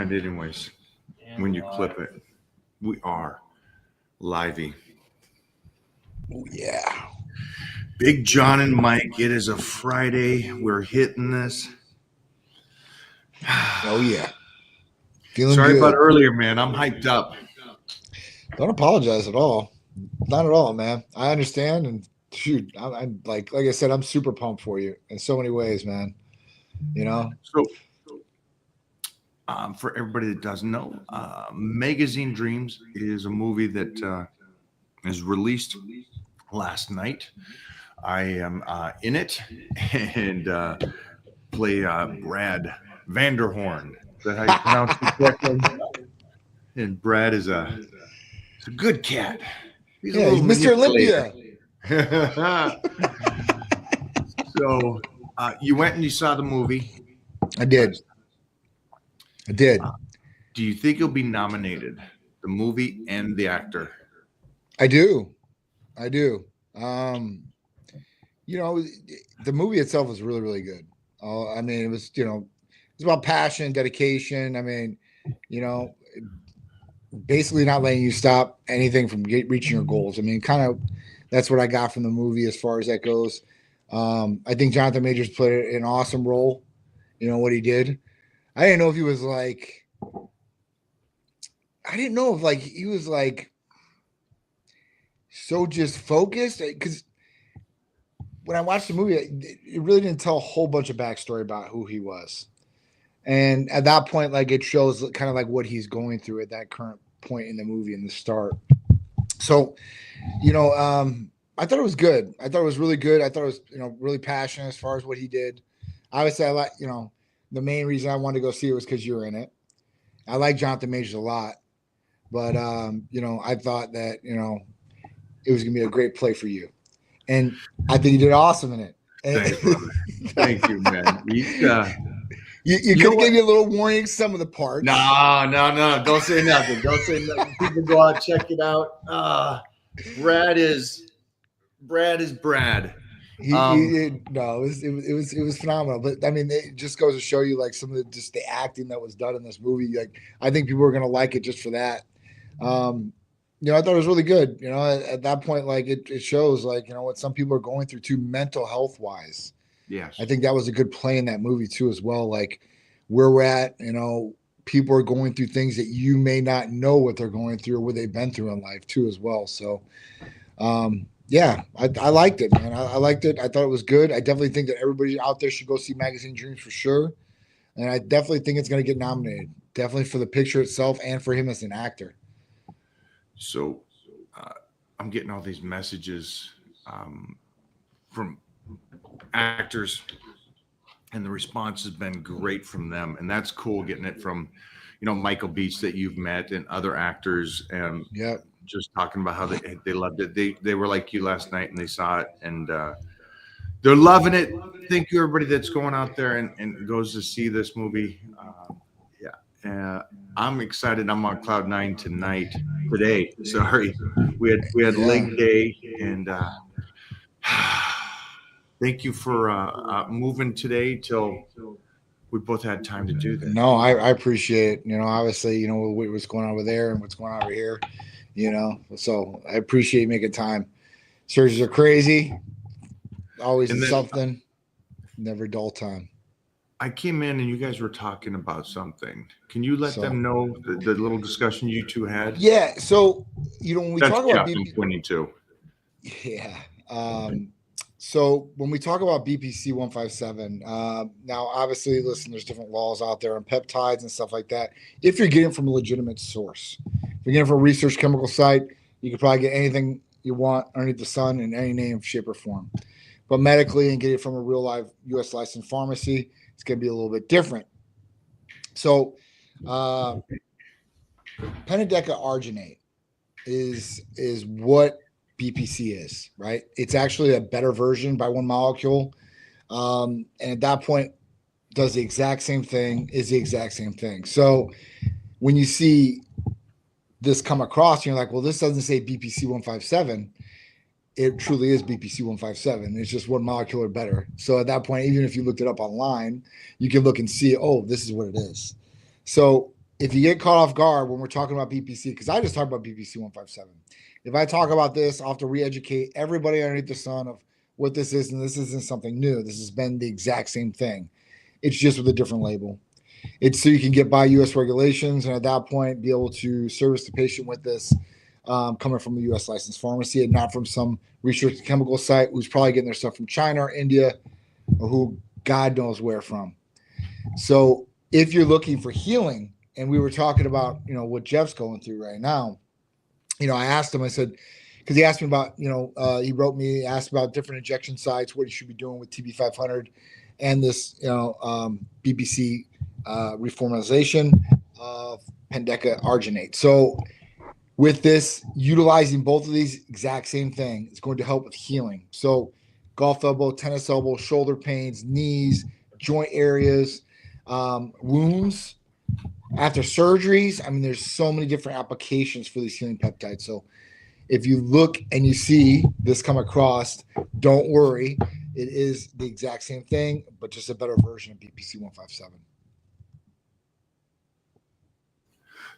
mind anyways when you clip it. We are livey. Oh, yeah. Big John and Mike, it is a Friday. We're hitting this. Oh, yeah. Feeling Sorry good. about earlier, man. I'm hyped up. Don't apologize at all. Not at all, man. I understand. And shoot, I'm like I said, I'm super pumped for you in so many ways, man. You know? So, for everybody that doesn't know, Magazine Dreams is a movie that is released last night. I am in it and play Brad Vanderhorn. Is that how you pronounce it correctly? And Brad is a good cat. He's a little he's Mr. manipulator. Olympia. So you went and you saw the movie. I did. Do you think you'll be nominated, the movie and the actor? I do. You know, the movie itself was really, really good. I mean, it was, it's about passion, dedication. I mean, basically not letting you stop anything from reaching your goals. I mean, kind of that's what I got from the movie as far as that goes. I think Jonathan Majors played an awesome role. You know what he did. I didn't know if he was like. I didn't know if like he was like so just focused because when I watched the movie, it really didn't tell a whole bunch of backstory about who he was. And at that point, like it shows kind of like what he's going through at that current point in the movie in the start. So, I thought it was good. I thought it was really good. I thought it was, really passionate as far as what he did. Obviously, I like, the main reason I wanted to go see it was because you're in it. I like Jonathan Majors a lot, but I thought that it was gonna be a great play for you, and I think you did awesome in it. Thanks, brother. Thank you, man. You could have given you a little warning some of the parts. No. Don't say nothing. People go out, check it out. Brad is Brad. It was phenomenal. But I mean, it just goes to show you like some of the acting that was done in this movie. Like I think people are gonna like it just for that. I thought it was really good. At that point, like it shows like what some people are going through too, mental health wise. Yes. I think that was a good play in that movie too, as well. Like where we're at, people are going through things that you may not know what they're going through or what they've been through in life too, as well. So, I liked it, man. I liked it. I thought it was good. I definitely think that everybody out there should go see Magazine Dreams for sure. And I definitely think it's going to get nominated, definitely for the picture itself and for him as an actor. So I'm getting all these messages from actors, and the response has been great from them, and that's cool getting it from Michael Beach that you've met and other actors, and just talking about how they loved it. They were like you last night and they saw it, and they're loving it. Thank you everybody that's going out there and goes to see this movie. I'm excited. I'm on cloud nine today. Sorry, we had leg day, and thank you for moving today till we both had time to do that. No, I appreciate it. Obviously, what's going on over there and what's going on over here. So I appreciate making time. Surgeries are crazy. Always something. Never dull time. I came in and you guys were talking about something. Can you let them know the little discussion you two had? Yeah. So, when we talk about BPC, yeah. So when we talk about BPC 157, now obviously, listen, there's different laws out there on peptides and stuff like that. If you're getting from a legitimate source, if you're getting from a research chemical site, you can probably get anything you want underneath the sun in any name, shape, or form. But medically and get it from a real live U.S. licensed pharmacy, it's going to be a little bit different. So, Pentadeca arginate is what BPC is, right? It's actually a better version by one molecule. And at that point, does the exact same thing, is the exact same thing. So when you see this come across, you're like, well, this doesn't say BPC 157. It truly is BPC 157. It's just one molecule better. So at that point, even if you looked it up online, you can look and see, oh, this is what it is. So if you get caught off guard when we're talking about BPC, because I just talked about BPC 157. If I talk about this, I'll have to re-educate everybody underneath the sun of what this is, and this isn't something new. This has been the exact same thing. It's just with a different label. It's so you can get by U.S. regulations, and at that point, be able to service the patient with this coming from a U.S. licensed pharmacy and not from some research chemical site who's probably getting their stuff from China or India or who God knows where from. So if you're looking for healing, and we were talking about, what Jeff's going through right now, I asked him, I said, because he asked me about, he wrote me, asked about different injection sites, what he should be doing with TB500 and this, BBC reformulation of pendeca arginate. So with this, utilizing both of these exact same thing is going to help with healing. So golf elbow, tennis elbow, shoulder pains, knees, joint areas, wounds, after surgeries. I mean, there's so many different applications for these healing peptides. So if you look and you see this come across, don't worry. It is the exact same thing, but just a better version of BPC 157.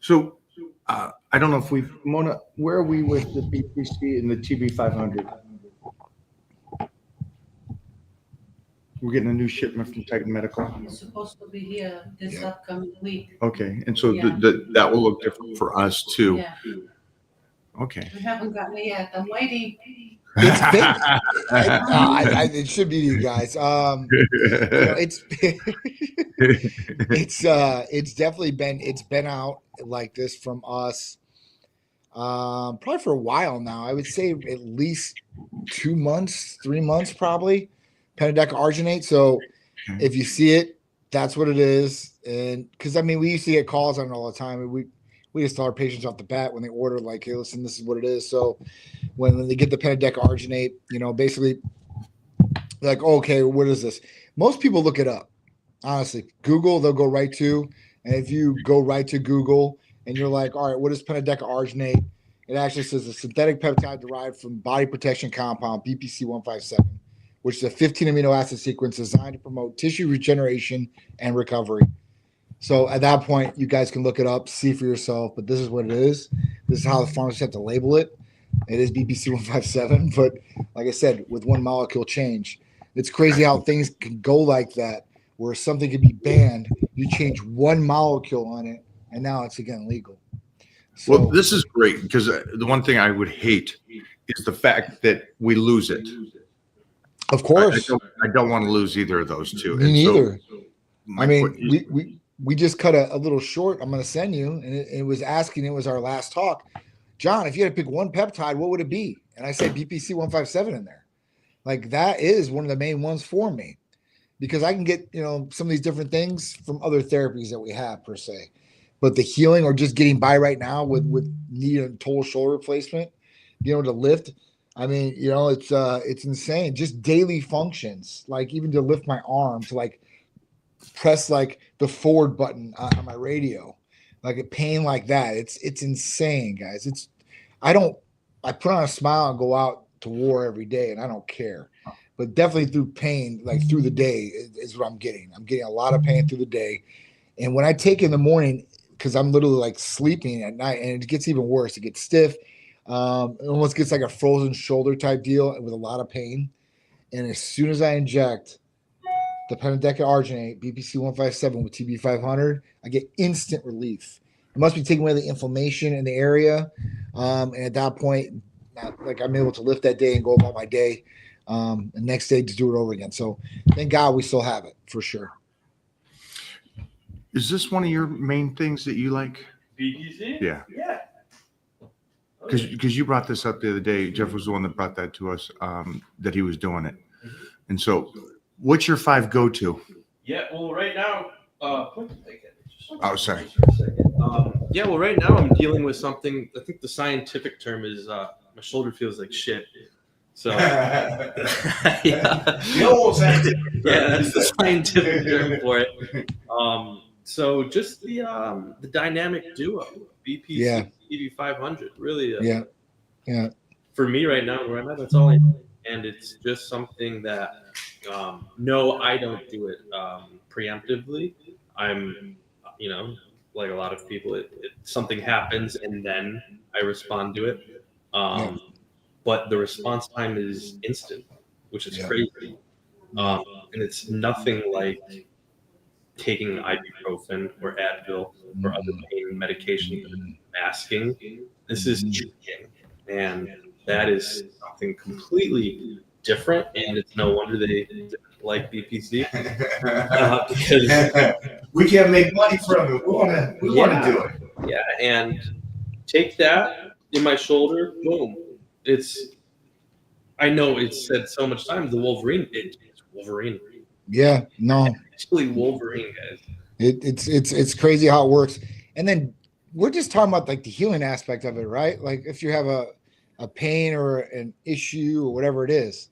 So I don't know if Mona, where are we with the BPC and the TB500? We're getting a new shipment from Titan Medical. It's supposed to be here this upcoming week. Okay, and so Yeah. that will look different for us too. Yeah, Okay. we haven't gotten it yet. I'm waiting. It's big. It should be to you guys. It's definitely been out like this from us probably for a while now. I would say at least 2 months, 3 months probably. Pendeca arginate. So if you see it, that's what it is. And because we used to get calls on it all the time. We just tell our patients off the bat when they order, like, hey, listen, this is what it is. So when they get the Pendeca arginate, basically like, okay, what is this? Most people look it up. Honestly, Google, they'll go right to. And if you go right to Google and you're like, all right, what is Pendeca arginate? It actually says a synthetic peptide derived from body protection compound, BPC 157, which is a 15 amino acid sequence designed to promote tissue regeneration and recovery. So at that point, you guys can look it up, see for yourself, but this is what it is. This is how the pharmacists have to label it. It is BPC 157, but like I said, with one molecule change, it's crazy how things can go like that, where something can be banned, you change one molecule on it, and now it's again legal. So, Well, this is great because the one thing I would hate is the fact that we lose it. of course, I don't want to lose either of those two. me And so neither. my I mean, point- we just cut a little short. I'm going to send you, and it was asking. It was our last talk, John. If you had to pick one peptide, what would it be? And I said BPC 157 in there. Like that is one of the main ones for me, because I can get some of these different things from other therapies that we have per se, but the healing or just getting by right now with knee and total shoulder replacement, being able to lift. I mean, it's insane. Just daily functions, like even to lift my arm to like press like the forward button on my radio, like a pain like that. It's insane, guys. I put on a smile and go out to war every day, and I don't care. But definitely through pain, like through the day, is what I'm getting. I'm getting a lot of pain through the day, and when I take in the morning, because I'm literally like sleeping at night, and it gets even worse. It gets stiff. It almost gets like a frozen shoulder type deal with a lot of pain. And as soon as I inject the Pendeca arginate, BPC 157 with TB500, I get instant relief. It must be taking away the inflammation in the area. And at that point, like I'm able to lift that day and go about my day. The next day to do it over again. So thank God we still have it for sure. Is this one of your main things that you like? BPC? Yeah. Yeah. Because you brought this up the other day. Jeff was the one that brought that to us, that he was doing it. And so what's your 5 go-to? Yeah, well, right now, Oh, sorry. yeah, well, right now I'm dealing with something. I think the scientific term is my shoulder feels like shit. So, yeah. Yeah, that's the scientific term for it. So just the dynamic duo, BPC TB500, really. Yeah. For me right now, where I'm at, that's all I know. And it's just something that, no, I don't do it preemptively. I'm, like a lot of people. Something happens and then I respond to it. But the response time is instant, which is crazy. And it's nothing like taking ibuprofen or Advil or other pain medication that is masking. This is drinking, and that is something completely different. And it's no wonder they didn't like BPC because we can't make money from it. We want to do it. Yeah, and take that in my shoulder. Boom! I know it's said so much times. The Wolverine. It's Wolverine. Yeah, no, Actually, Wolverine, guys. It's crazy how it works. And then we're just talking about like the healing aspect of it, right? Like if you have a pain or an issue or whatever it is,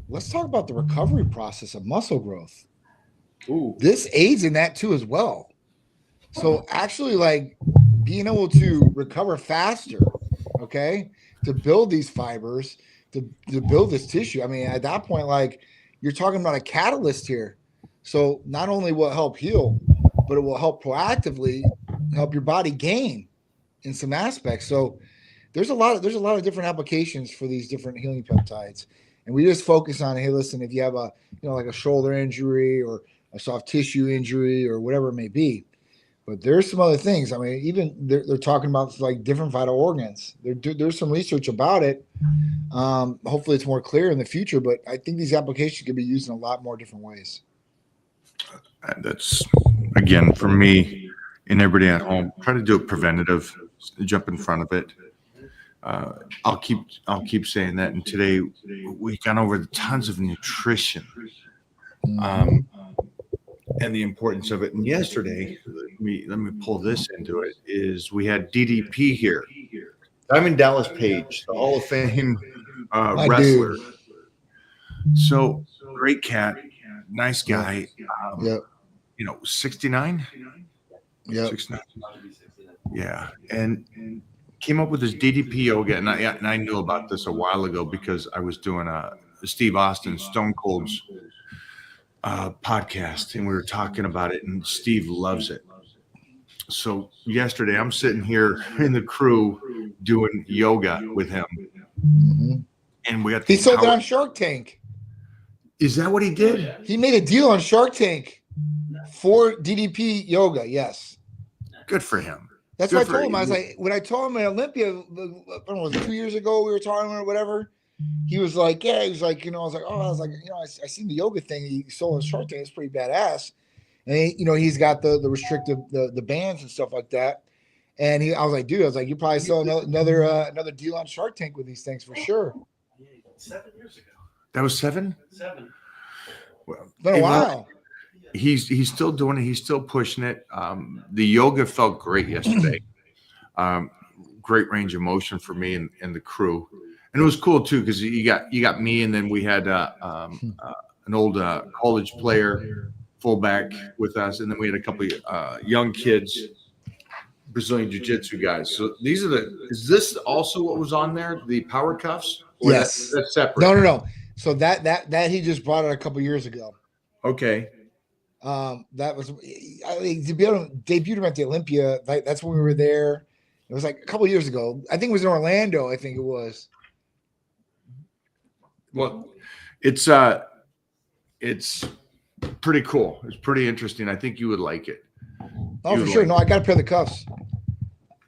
let's talk about the recovery process of muscle growth. Ooh. This aids in that too as well. So actually, like being able to recover faster, okay, to build these fibers, to build this tissue. I mean, at that point, like you're talking about a catalyst here. So not only will it help heal, but it will help proactively help your body gain in some aspects. So there's a lot of different applications for these different healing peptides. And we just focus on, hey, listen, if you have a, like a shoulder injury or a soft tissue injury or whatever it may be. But there's some other things. I mean, even they're talking about like different vital organs. There's some research about it. Hopefully it's more clear in the future, but I think these applications can be used in a lot more different ways. That's, again, for me and everybody at home, try to do it preventative, jump in front of it. I'll keep saying that. And today we gone over tons of nutrition and the importance of it. And yesterday, let me pull this into it, is we had DDP here. Diamond Dallas Page, the Hall of Fame wrestler. Dude. So great cat, nice guy. Yep. 69? Yep. 69. Yeah. And came up with this DDP yoga. And I knew about this a while ago because I was doing a Steve Austin Stone Cold's podcast, and we were talking about it, and Steve loves it. So yesterday I'm sitting here in the crew doing yoga with him. Mm-hmm. And we got he sold it on Shark Tank. Is that what he did? He made a deal on Shark Tank for DDP yoga. Yes. Good for him. That's Good what I for told him. him. I was like, when I told him at Olympia, I don't know, it was 2 years ago, we were talking or whatever. He was like, yeah, he was like, I was like, I seen the yoga thing he sold on Shark Tank. It's pretty badass. And he's got the restrictive, the bands and stuff like that. And I was like, dude, you probably sell another deal on Shark Tank with these things for sure. 7 years ago. That was 7? 7. Well, It's been a while. He's still doing it. He's still pushing it. The yoga felt great yesterday. Great range of motion for me and the crew. And it was cool too, because you got me, and then we had an old college player fullback with us, and then we had a couple of young kids, Brazilian Jiu-Jitsu guys. So is this also what was on there? The power cuffs? Or Yes. that's separate. No. So that he just brought it a couple years ago. Okay. That was debuted him at the Olympia. That's when we were there. It was like a couple years ago. I think it was in Orlando. I think it was. Well, it's pretty cool. It's pretty interesting. I think you would like it. Oh, You for would sure. like No, I got a pair of the cuffs.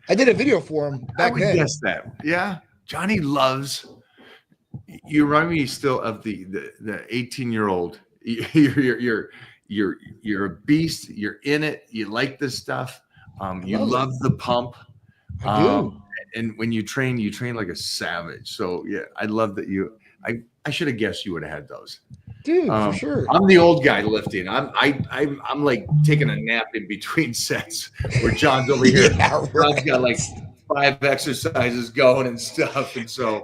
I did a video for him I back would then. guess that. Yeah. Johnny loves. You remind me still of the 18-year-old. You're a beast. You're in it. You like this stuff. You love the pump. I do. And when you train like a savage. So yeah, I love that you. I should have guessed you would have had those. Dude, for sure. I'm the old guy lifting. I'm like taking a nap in between sets where John's over here. Yeah, John's got like 5 exercises going and stuff, and so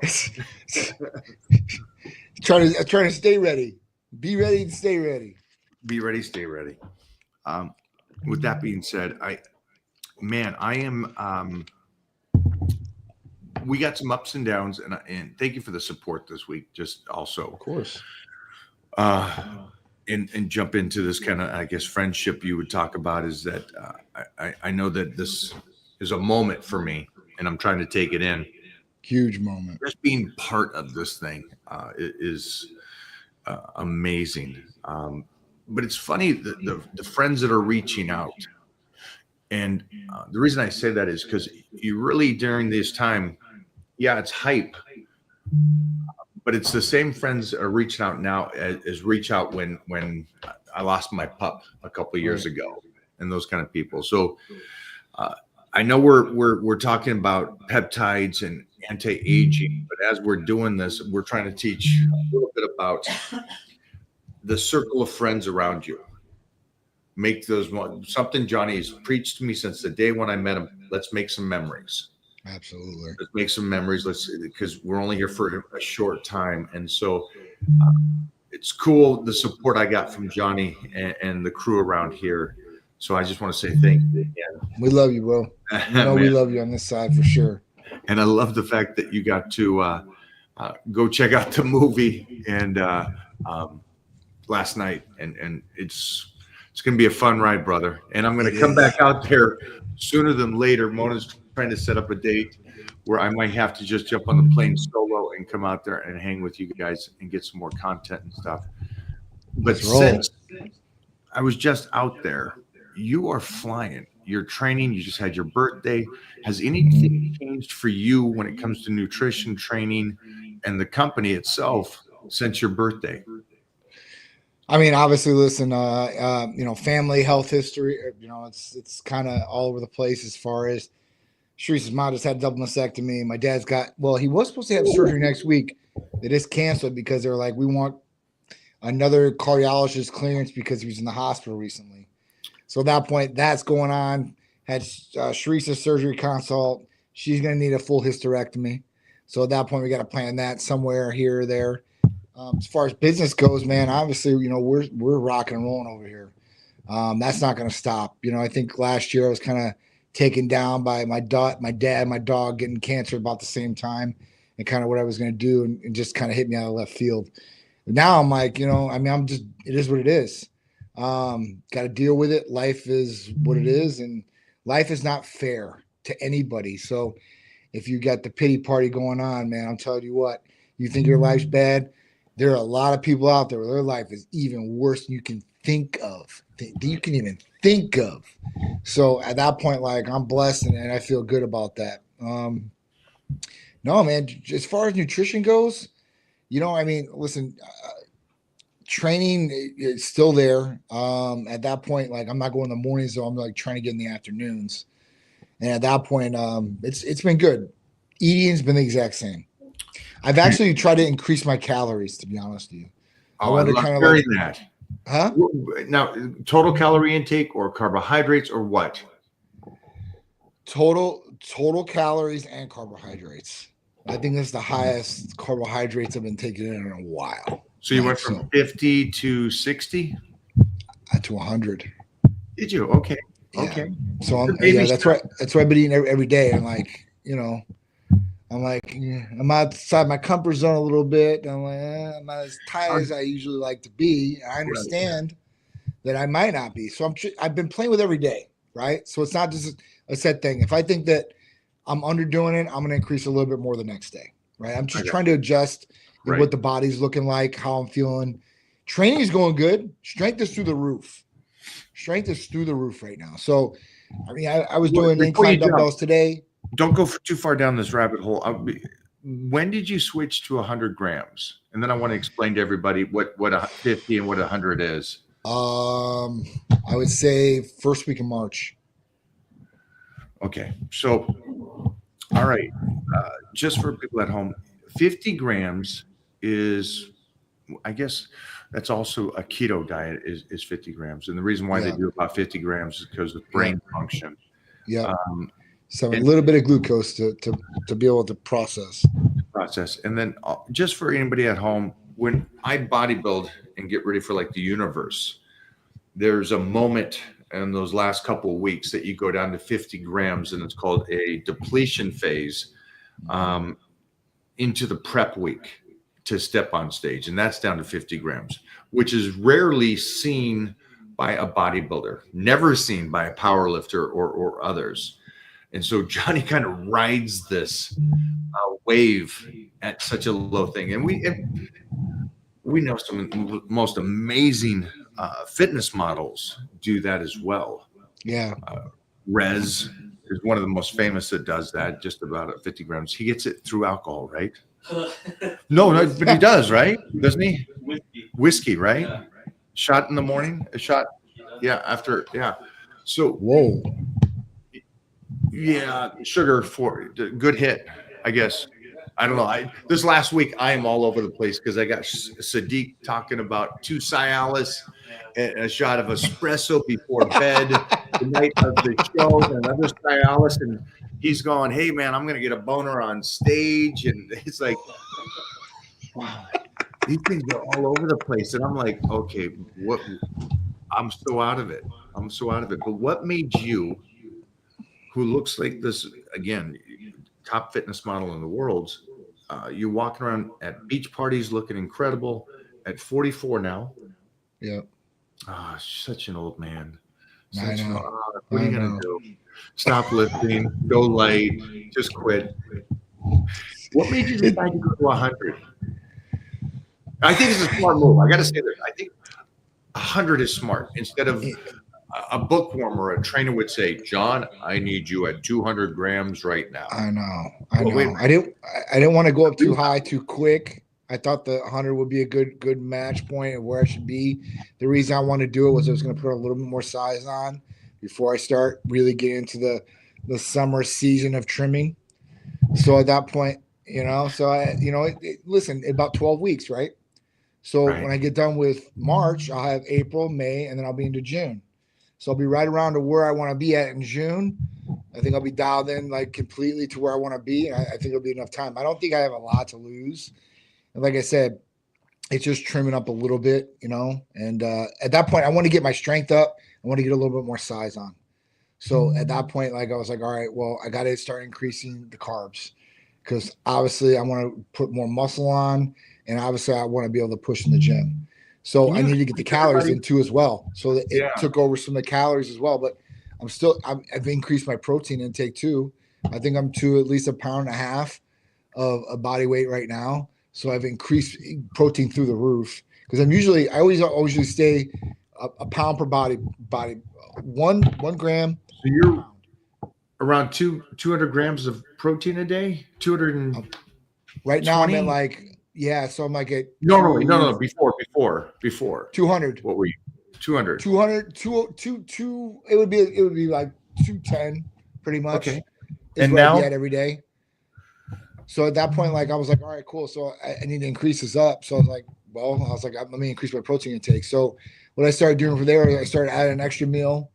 trying to stay ready. Be ready and stay ready. be ready, stay ready. With that being said, I am. We got some ups and downs, and thank you for the support this week. Just also, Of course. and jump into this kind of, I guess, friendship you would talk about is that I know that this is a moment for me, and I'm trying to take it in. Huge moment. Just being part of this thing is amazing. But it's funny the friends that are reaching out, and the reason I say that is because you really during this time, yeah, it's hype, but it's the same friends that are reaching out now as reach out when I lost my pup a couple of years ago, and those kind of people. So I know we're talking about peptides and anti-aging, but as we're doing this, we're trying to teach a little bit about the circle of friends around you. Make those something Johnny has preached to me since the day when I met him. Let's make some memories. Absolutely. Let's make some memories. Because we're only here for a short time, and so it's cool the support I got from Johnny and the crew around here. So I just want to say thank you again. We love you, bro. You know we love you on this side for sure. And I love the fact that you got to go check out the movie and last night, and it's going to be a fun ride, brother. And I'm going to come back out there sooner than later. Mona's trying to set up a date where I might have to just jump on the plane solo and come out there and hang with you guys and get some more content and stuff. But since I was just out there, you are flying. You're training. You just had your birthday. Has anything changed for you when it comes to nutrition training and the company itself since your birthday? I mean, obviously, listen, family health history, it's kind of all over the place as far as Sharice's mom just had a double mastectomy. My dad's he was supposed to have surgery next week. It is canceled because they're like, we want another cardiologist clearance because he was in the hospital recently. So at that point, that's going on. Had Sharice's surgery consult. She's going to need a full hysterectomy. So at that point, we got to plan that somewhere here or there. As far as business goes, man, obviously, we're rocking and rolling over here. That's not going to stop. I think last year I was kind of taken down by my dad, my dog getting cancer about the same time, and kind of what I was going to do, and just kind of hit me out of left field. But now I'm like, it is what it is. Got to deal with it. Life is what it is, and life is not fair to anybody. So if you got the pity party going on, man, I'm telling you what, you think your life's bad. There are a lot of people out there where their life is even worse than you can think of. You can even think of. So at that point, like, I'm blessed and I feel good about that. No, man, as far as nutrition goes, listen, training is still there. At that point, like, I'm not going in the mornings, so I'm like trying to get in the afternoons. And at that point, it's been good. Eating's been the exact same. I've actually tried to increase my calories, to be honest with you. I love hearing that. Huh? Now, total calorie intake or carbohydrates or what? Total calories and carbohydrates. I think this is the highest carbohydrates I've been taking in a while. So you went from 50 to 60? To 100. Did you? Okay. Yeah. Okay. So that's right. That's what I've been eating every day. And like, I'm outside my comfort zone a little bit. I'm like, I'm not as tired as I usually like to be. I understand that I might not be. So I've been playing with every day, right? So it's not just a set thing. If I think that I'm underdoing it, I'm going to increase a little bit more the next day, right? I'm just trying to adjust what the body's looking like, how I'm feeling. Training is going good. Strength is through the roof. Strength is through the roof right now. So, I was doing incline dumbbells today. Don't go too far down this rabbit hole. When did you switch to 100 grams? And then I want to explain to everybody what a 50 and what 100 is. I would say first week of March. Okay. So, all right. Just for people at home, 50 grams is, I guess that's also a keto diet is 50 grams. And the reason why they do about 50 grams is because of brain function. Yeah. So a little bit of glucose to be able to process. And then just for anybody at home, when I bodybuild and get ready for like the universe, there's a moment in those last couple of weeks that you go down to 50 grams, and it's called a depletion phase into the prep week. to step on stage, and that's down to 50 grams, which is rarely seen by a bodybuilder, never seen by a power lifter or others. And so Johnny kind of rides this wave at such a low thing. And we know some of the most amazing fitness models do that as well. Yeah. Rez is one of the most famous that does that, just about at 50 grams. He gets it through alcohol, right? No, but he does, right? Doesn't he? Whiskey, right? Yeah. Shot in the morning, a shot. Yeah, after, yeah. So, Whoa. yeah, sugar for good hit, I guess. I don't know. This last week, I am all over the place because I got Sadiq talking about 2 Cialis and a shot of espresso before bed the night of the show, and another Cialis, and he's going, "Hey man, I'm gonna get a boner on stage," and it's like, wow, these things are all over the place, and I'm like, okay, what? I'm so out of it. I'm so out of it. But what made you, who looks like this again, top fitness model in the world, you're walking around at beach parties looking incredible at 44 now? Yeah. Ah, such an old man. I know. What are you gonna do? Stop lifting, go light, just quit. What made you decide to go to 100? I think it's a smart move. I got to say that. I think 100 is smart. Instead of a bookworm or a trainer would say, "John, I need you at 200 grams right now." I know. Wait. I didn't want to go up too high too quick. I thought the 100 would be a good match point of where I should be. The reason I wanted to do it was I was going to put a little bit more size on before I start really getting into the summer season of trimming. So at that point, listen, about 12 weeks, right? So Right. when I get done with March, I'll have April, May, and then I'll be into June. So I'll be right around to where I want to be at in June. I think I'll be dialed in like completely to where I want to be. And I think it'll be enough time. I don't think I have a lot to lose. And like I said, it's just trimming up a little bit, and at that point, I want to get my strength up. I want to get a little bit more size on. So at that point, I was like, all right, well, I got to start increasing the carbs because obviously I want to put more muscle on, and obviously I want to be able to push in the gym. So I need to get the calories in too as well. So that it took over some of the calories as well, but I've increased my protein intake too. I think I'm to at least 1.5 pounds of a body weight right now. So I've increased protein through the roof because I always usually stay a pound per body, one gram. So you're around 200 grams of protein a day. 200. Right now I'm 20? at So I'm like at No. Before 200. What were you? 200. 200. It would be like 210, pretty much. Okay. Is And what I'd now? be at every day. So at that point, I was like, all right, cool. So I need to increase this up. So I was like, let me increase my protein intake. So what I started doing from there, I started adding an extra meal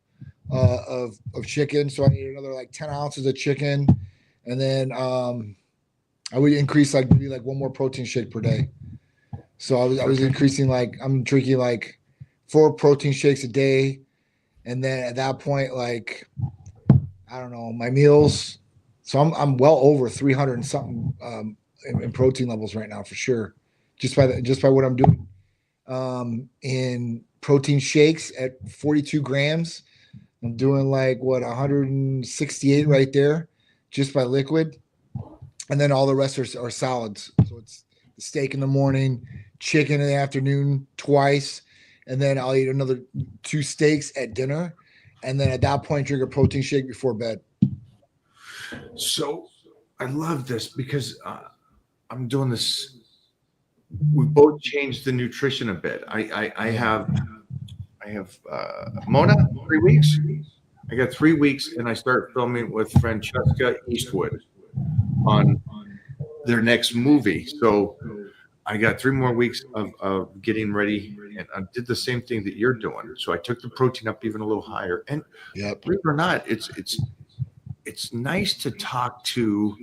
of chicken. So I needed another like 10 ounces of chicken. And then I would increase maybe one more protein shake per day. So I was increasing I'm drinking 4 protein shakes a day. And then at that point, I don't know, my meals. So I'm well over 300 and something in protein levels right now for sure, just by what I'm doing. In protein shakes at 42 grams, I'm doing 168 right there, just by liquid, and then all the rest are solids. So it's the steak in the morning, chicken in the afternoon twice, and then I'll eat another 2 steaks at dinner, and then at that point drink a protein shake before bed. So I love this because I'm doing this. We both changed the nutrition a bit. I have Mona 3 weeks. I got 3 weeks, and I start filming with Francesca Eastwood on their next movie. So I got 3 more weeks of getting ready, and I did the same thing that you're doing. So I took the protein up even a little higher. And believe it or not, it's nice to talk to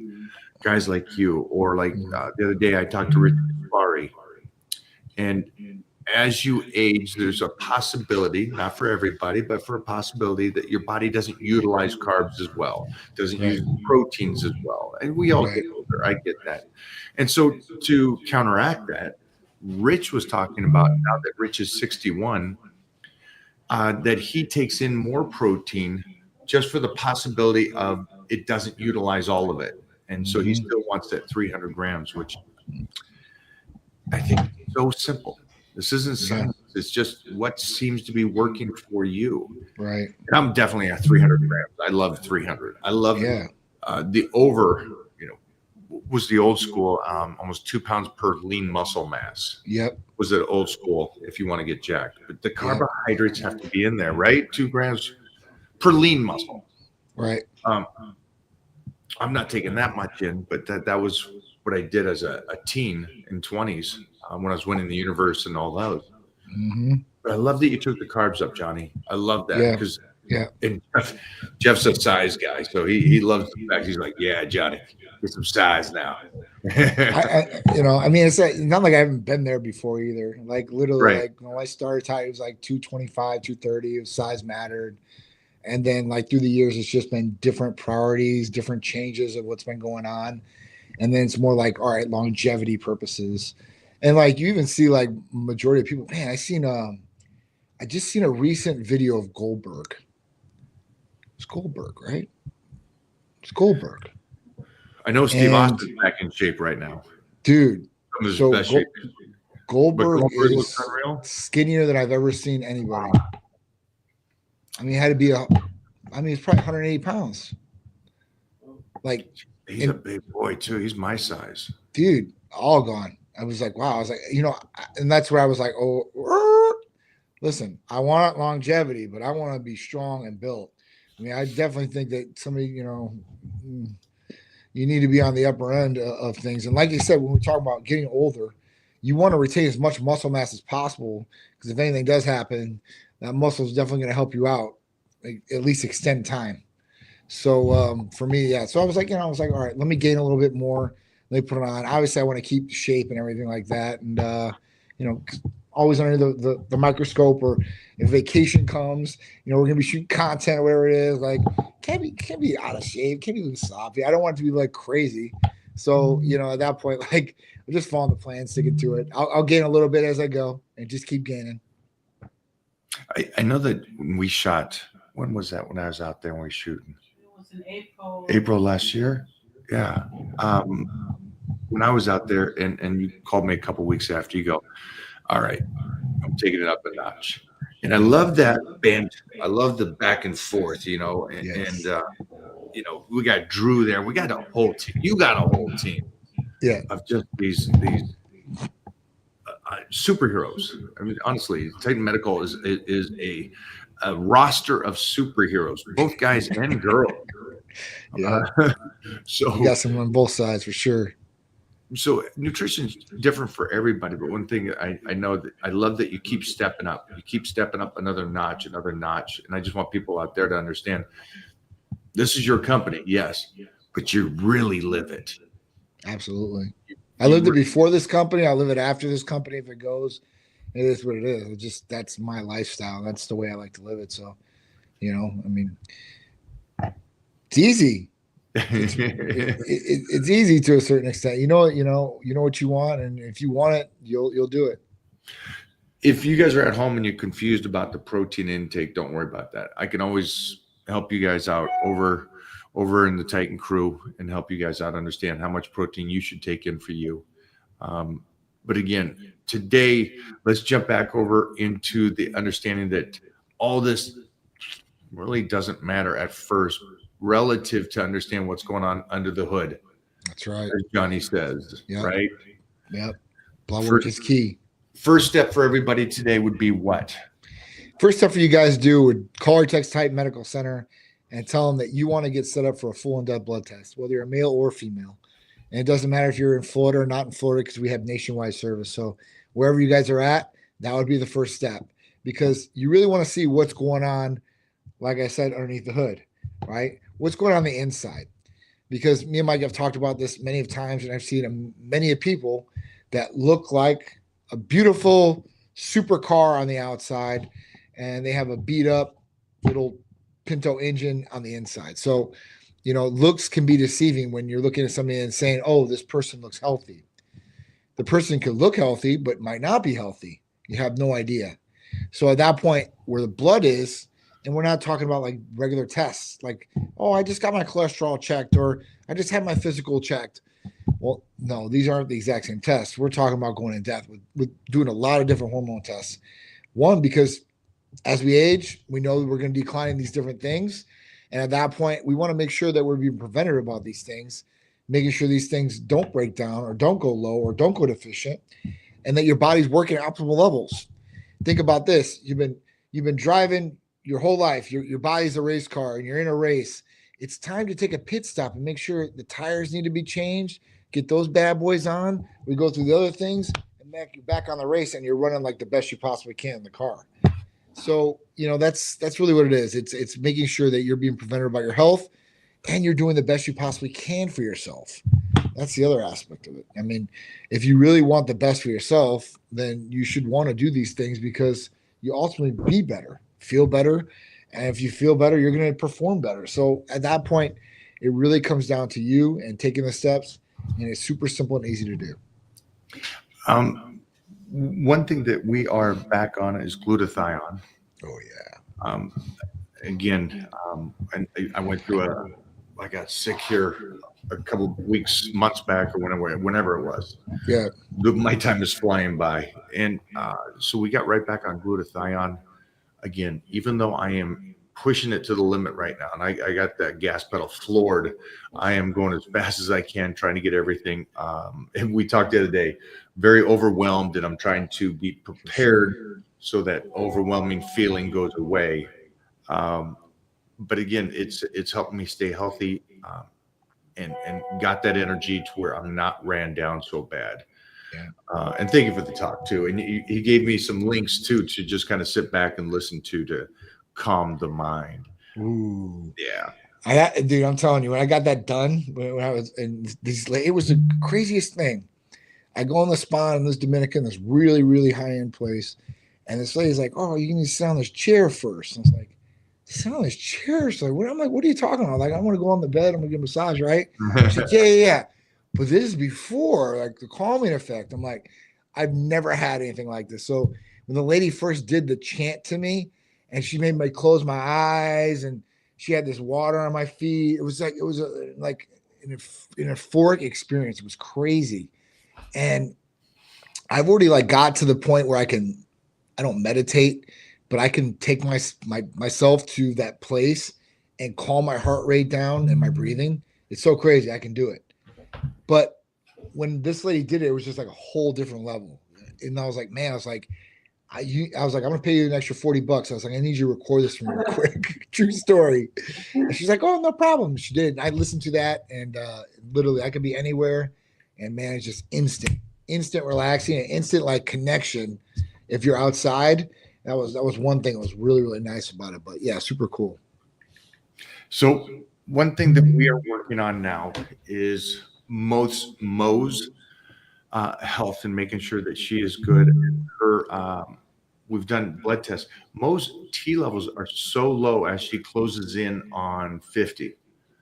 guys like you, or the other day I talked to Richard Safari. And as you age, there's a possibility, not for everybody, but for a possibility that your body doesn't utilize carbs as well, doesn't use proteins as well. And we all get older. younger. I get that. And so to counteract that, Rich was talking about, now that Rich is 61, that he takes in more protein just for the possibility of it doesn't utilize all of it. And so he still wants that 300 grams, which I think is so simple. This isn't science. It's just what seems to be working for you. Right. And I'm definitely at 300 grams. I love 300. I love the over, was the old school, almost 2 pounds per lean muscle mass. Yep. Was it old school if you want to get jacked? But the carbohydrates have to be in there, right? 2 grams per lean muscle. Right. I'm not taking that much in, but that was what I did as a teen in 20s when I was winning the universe and all those. Mm-hmm. But I love that you took the carbs up, Johnny. I love that because and Jeff's a size guy, so he loves the fact he's like, yeah, Johnny, get some size now. I mean, it's not like I haven't been there before either. Like literally, like when I started tight, it was like 225, 230. It was size mattered. And then like through the years, it's just been different priorities, different changes of what's been going on. And then it's more like, all right, longevity purposes. And like you even see like majority of people, man, I just seen a recent video of Goldberg. It's Goldberg, right? It's Goldberg. I know Steve Austin's back in shape right now. Dude. So Goldberg is skinnier than I've ever seen anybody. I mean, it had to be he's probably 180 pounds. Like, he's a big boy too. He's my size. Dude, all gone. I was like, wow. I was like, and that's where I was like, listen, I want longevity, but I want to be strong and built. I mean, I definitely think that somebody, you need to be on the upper end of things. And like you said, when we talk about getting older, you want to retain as much muscle mass as possible because if anything does happen, that muscle is definitely going to help you out, like, at least extend time. So for me, So I was like, all right, let me gain a little bit more. Let me put it on. Obviously, I want to keep shape and everything like that. And, always under the microscope, or if vacation comes, we're going to be shooting content or whatever it is. Like, can't be out of shape. Can't be looking sloppy. I don't want it to be like crazy. So, at that point, like, I'm just following the plan, sticking to it. I'll gain a little bit as I go and just keep gaining. I know that when we shot, when was that when I was out there when we were shooting? It was in April. April last year? Yeah. When I was out there and you called me a couple weeks after, you go, all right, I'm taking it up a notch. And I love that band. I love the back and forth, and we got Drew there. We got a whole team. You got a whole team. Yeah. Of just these superheroes. I mean, honestly, Titan Medical is a roster of superheroes, both guys and girls. Yeah. So you got some on both sides for sure. So nutrition's different for everybody, but one thing I know that I love that you keep stepping up. You keep stepping up another notch, and I just want people out there to understand this is your company, yes, but you really live it. Absolutely. I lived it before this company. I'll live it after this company if it goes. It is what it is. It just that's my lifestyle. That's the way I like to live it. So, I mean, it's easy. It's easy to a certain extent. You know what you want, and if you want it, you'll do it. If you guys are at home and you're confused about the protein intake, don't worry about that. I can always help you guys out over in the Titan crew and help you guys out understand how much protein you should take in for you. But again, today, let's jump back over into the understanding that all this really doesn't matter at first relative to understand what's going on under the hood. That's right. As Johnny says, right? Yep. Blood work is key. First step for everybody today would be what? First step for you guys would call or text Titan Medical Center and tell them that you want to get set up for a full in-depth blood test, whether you're a male or female. And it doesn't matter if you're in Florida or not in Florida because we have nationwide service. So wherever you guys are at, that would be the first step because you really want to see what's going on, like I said, underneath the hood, right? What's going on the inside? Because me and Mike have talked about this many times, and I've seen many people that look like a beautiful supercar on the outside, and they have a beat up little Pinto engine on the inside. So, looks can be deceiving when you're looking at somebody and saying, oh, this person looks healthy. The person could look healthy, but might not be healthy. You have no idea. So at that point where the blood is, and we're not talking about like regular tests, like, oh, I just got my cholesterol checked, or I just had my physical checked. Well, no, these aren't the exact same tests. We're talking about going in depth with doing a lot of different hormone tests. One, because as we age, we know that we're going to decline in these different things. And at that point, we want to make sure that we're being preventative about these things, making sure these things don't break down or don't go low or don't go deficient, and that your body's working at optimal levels. Think about this. You've been driving your whole life. Your body's a race car and you're in a race. It's time to take a pit stop and make sure the tires need to be changed. Get those bad boys on. We go through the other things, and you're back on the race, and you're running like the best you possibly can in the car. So, that's really what it is. It's making sure that you're being preventative about your health, and you're doing the best you possibly can for yourself. That's the other aspect of it. I mean, if you really want the best for yourself, then you should want to do these things because you ultimately be better, feel better. And if you feel better, you're going to perform better. So at that point, it really comes down to you and taking the steps. And it's super simple and easy to do. One thing that we are back on is glutathione. Oh yeah. Again, and I went through I got sick here a couple of weeks, months back, or whenever it was. Yeah. My time is flying by. And so we got right back on glutathione. Again, even though I am pushing it to the limit right now, and I got that gas pedal floored, I am going as fast as I can, trying to get everything. And we talked the other day, very overwhelmed, and I'm trying to be prepared so that overwhelming feeling goes away. But again, it's helped me stay healthy and got that energy to where I'm not ran down so bad. Yeah. And thank you for the talk too. And he gave me some links too to just kind of sit back and listen to calm the mind. Ooh. Yeah. Dude, I'm telling you, when I got that done, when I was in these, it was the craziest thing. I go on the spa in this Dominican, this really, really high-end place. And this lady's like, oh, you need to sit on this chair first. And I was like, sit on this chair? So I'm like, what are you talking about? Like, I want to go on the bed. I'm going to get a massage, right? She's like, yeah. But this is before, like, the calming effect. I'm like, I've never had anything like this. So when the lady first did the chant to me, and she made me close my eyes, and she had this water on my feet, it was like an euphoric experience. It was crazy. And I've already like got to the point where I don't meditate, but I can take myself to that place and calm my heart rate down and my breathing. It's so crazy. I can do it. But when this lady did it, it was just like a whole different level. And I was like, man, I was like, I'm gonna pay you an extra $40. I was like, I need you to record this for me real quick. True story. And she's like, oh, no problem. She did. And I listened to that, and literally I could be anywhere, and man, it's just instant relaxing and instant like connection. If you're outside, that was one thing that was really, really nice about it. But yeah, super cool. So one thing that we are working on now is Mo's health and making sure that she is good. Her, we've done blood tests. Mo's T levels are so low as she closes in on 50.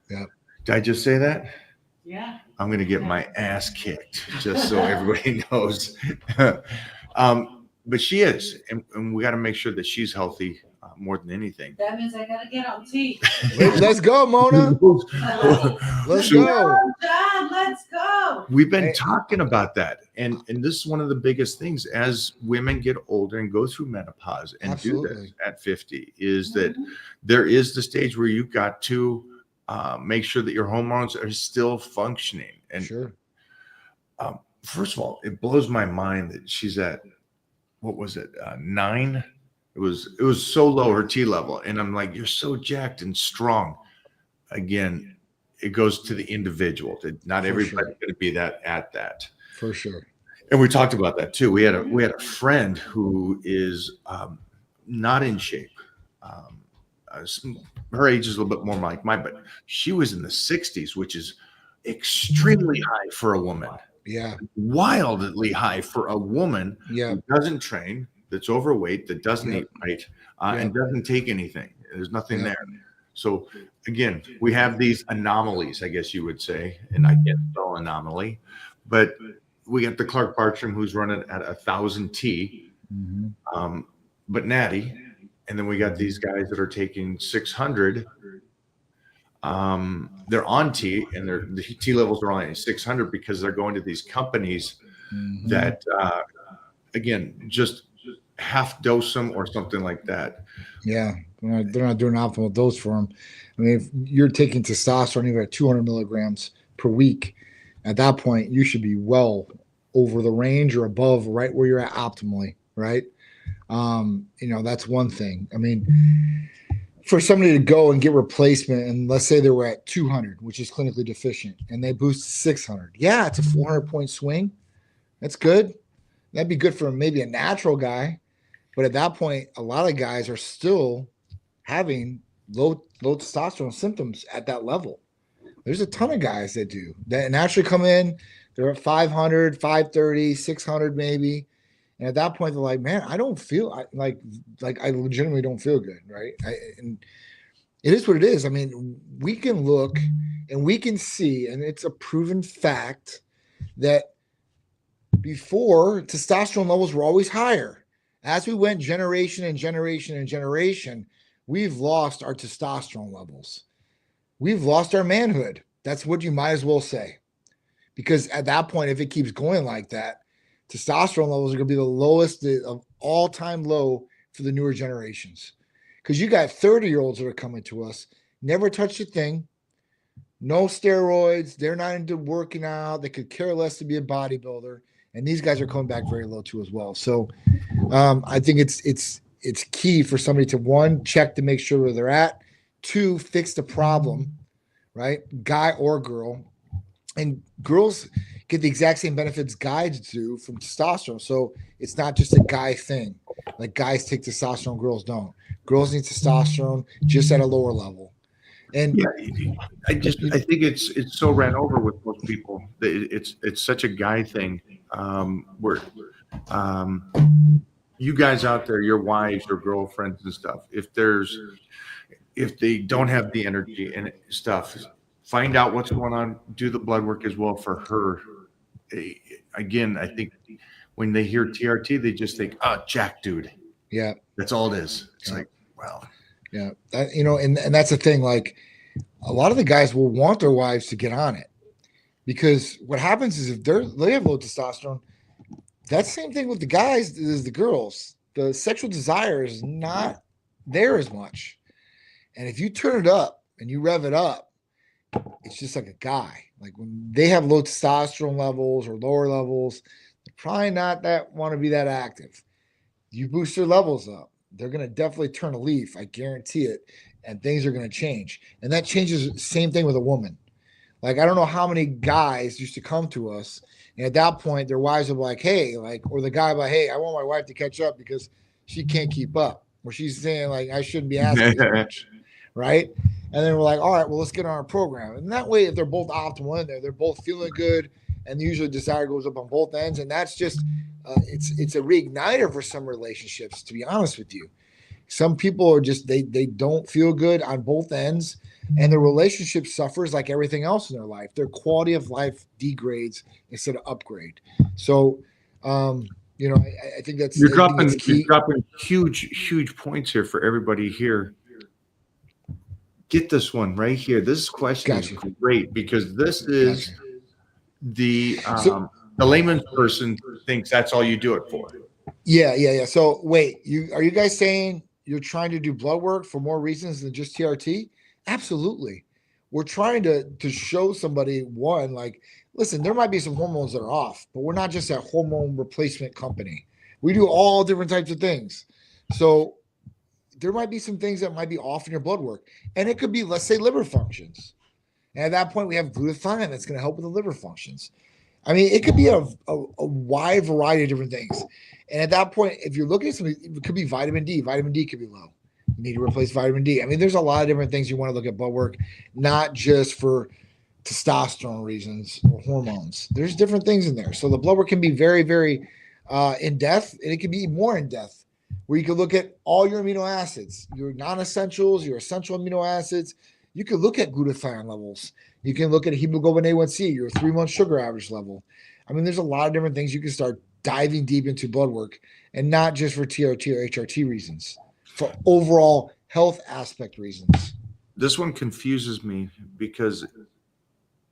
Yeah. Did I just say that? Yeah. I'm going to get my ass kicked, just so everybody knows. But she is, and we got to make sure that she's healthy more than anything. That means I gotta get on tea. Let's go, Mona. Let's go. John, let's go. We've been talking about that, and this is one of the biggest things as women get older and go through menopause and do this at 50 is that there is the stage where you've got to make sure that your hormones are still functioning. And sure. First of all, it blows my mind that she's at, what was it, 9? It was so low, her T level. And I'm like, you're so jacked and strong. Again, it goes to the individual. Not everybody's going to be at that. For sure. And we talked about that too. We had a friend who is not in shape. Her age is a little bit more like mine, but she was in the 60s, which is extremely high for a woman. Yeah. Wildly high for a woman who doesn't train, that's overweight, that doesn't eat right, and doesn't take anything. There's nothing there. So again, we have these anomalies, I guess you would say, and I can't spell anomaly, but we got the Clark Bartram who's running at 1,000 T, but natty, and then we got these guys that are taking 600. They're on T, and the T levels are only 600 because they're going to these companies that, again, just half dose them or something like that. Yeah, they're not doing optimal dose for them. I mean, if you're taking testosterone even at 200 milligrams per week, at that point you should be well over the range or above, right where you're at optimally, right? That's one thing. I mean, for somebody to go and get replacement, and let's say they were at 200, which is clinically deficient, and they boost to 600. Yeah, it's a 400-point swing. That's good. That'd be good for maybe a natural guy. But at that point, a lot of guys are still having low testosterone symptoms at that level. There's a ton of guys that do that naturally come in. They're at 500, 530, 600 maybe. And at that point, they're like, man, I don't feel like I legitimately don't feel good, right? And it is what it is. I mean, we can look and we can see, and it's a proven fact that before, testosterone levels were always higher. As we went generation and generation and generation, we've lost our testosterone levels. We've lost our manhood. That's what you might as well say. Because at that point, if it keeps going like that, testosterone levels are going to be the lowest of all-time low for the newer generations. Because you got 30-year-olds that are coming to us, never touched a thing, no steroids, they're not into working out, they could care less to be a bodybuilder, and these guys are coming back very low too as well. So I think it's key for somebody to, one, check to make sure where they're at, two, fix the problem, right? Guy or girl. And girls get the exact same benefits guys do from testosterone. So it's not just a guy thing. Like guys take testosterone, girls don't. Girls need testosterone just at a lower level. And yeah, I think it's so ran over with most people. It's such a guy thing. Where you guys out there, your wives, your girlfriends and stuff, if they don't have the energy and stuff, find out what's going on, do the blood work as well for her. Again, I think when they hear TRT, they just think, oh, jack dude. Yeah. That's all it is. It's like, wow. Yeah. That, and that's the thing. Like a lot of the guys will want their wives to get on it because what happens is if they have low testosterone, that same thing with the guys is the girls. The sexual desire is not there as much. And if you turn it up and you rev it up, it's just like a guy. Like when they have low testosterone levels or lower levels, they're probably not want to be that active. You boost their levels up, they're going to definitely turn a leaf. I guarantee it. And things are going to change. And that changes. Same thing with a woman. Like, I don't know how many guys used to come to us. And at that point, their wives would be like, hey, or the guy like, hey, I want my wife to catch up because she can't keep up. Or she's saying like, I shouldn't be asking as much. Right. And then we're like, all right, well, let's get on our program. And that way, if they're both optimal in there, they're both feeling good. And usually desire goes up on both ends. And that's just, it's a reigniter for some relationships, to be honest with you. Some people are just, they don't feel good on both ends. And the relationship suffers like everything else in their life. Their quality of life degrades instead of upgrade. So, I think that's you're dropping huge points here for everybody here. Get this one right here. This question is great because this is the layman's person thinks that's all you do it for. Yeah. So wait, are you guys saying you're trying to do blood work for more reasons than just TRT? Absolutely. We're trying to show somebody, one, like, listen, there might be some hormones that are off, but we're not just a hormone replacement company. We do all different types of things. So there might be some things that might be off in your blood work. And it could be, let's say, liver functions. And at that point, we have glutathione that's going to help with the liver functions. I mean, it could be a wide variety of different things. And at that point, if you're looking at something, it could be vitamin D. Vitamin D could be low. You need to replace vitamin D. I mean, there's a lot of different things you want to look at blood work, not just for testosterone reasons or hormones. There's different things in there. So the blood work can be very, very in depth, and it can be more in depth where you can look at all your amino acids, your non-essentials, your essential amino acids. You can look at glutathione levels. You can look at hemoglobin A1C, your 3-month sugar average level. I mean, there's a lot of different things you can start diving deep into blood work, and not just for TRT or HRT reasons, for overall health aspect reasons. This one confuses me because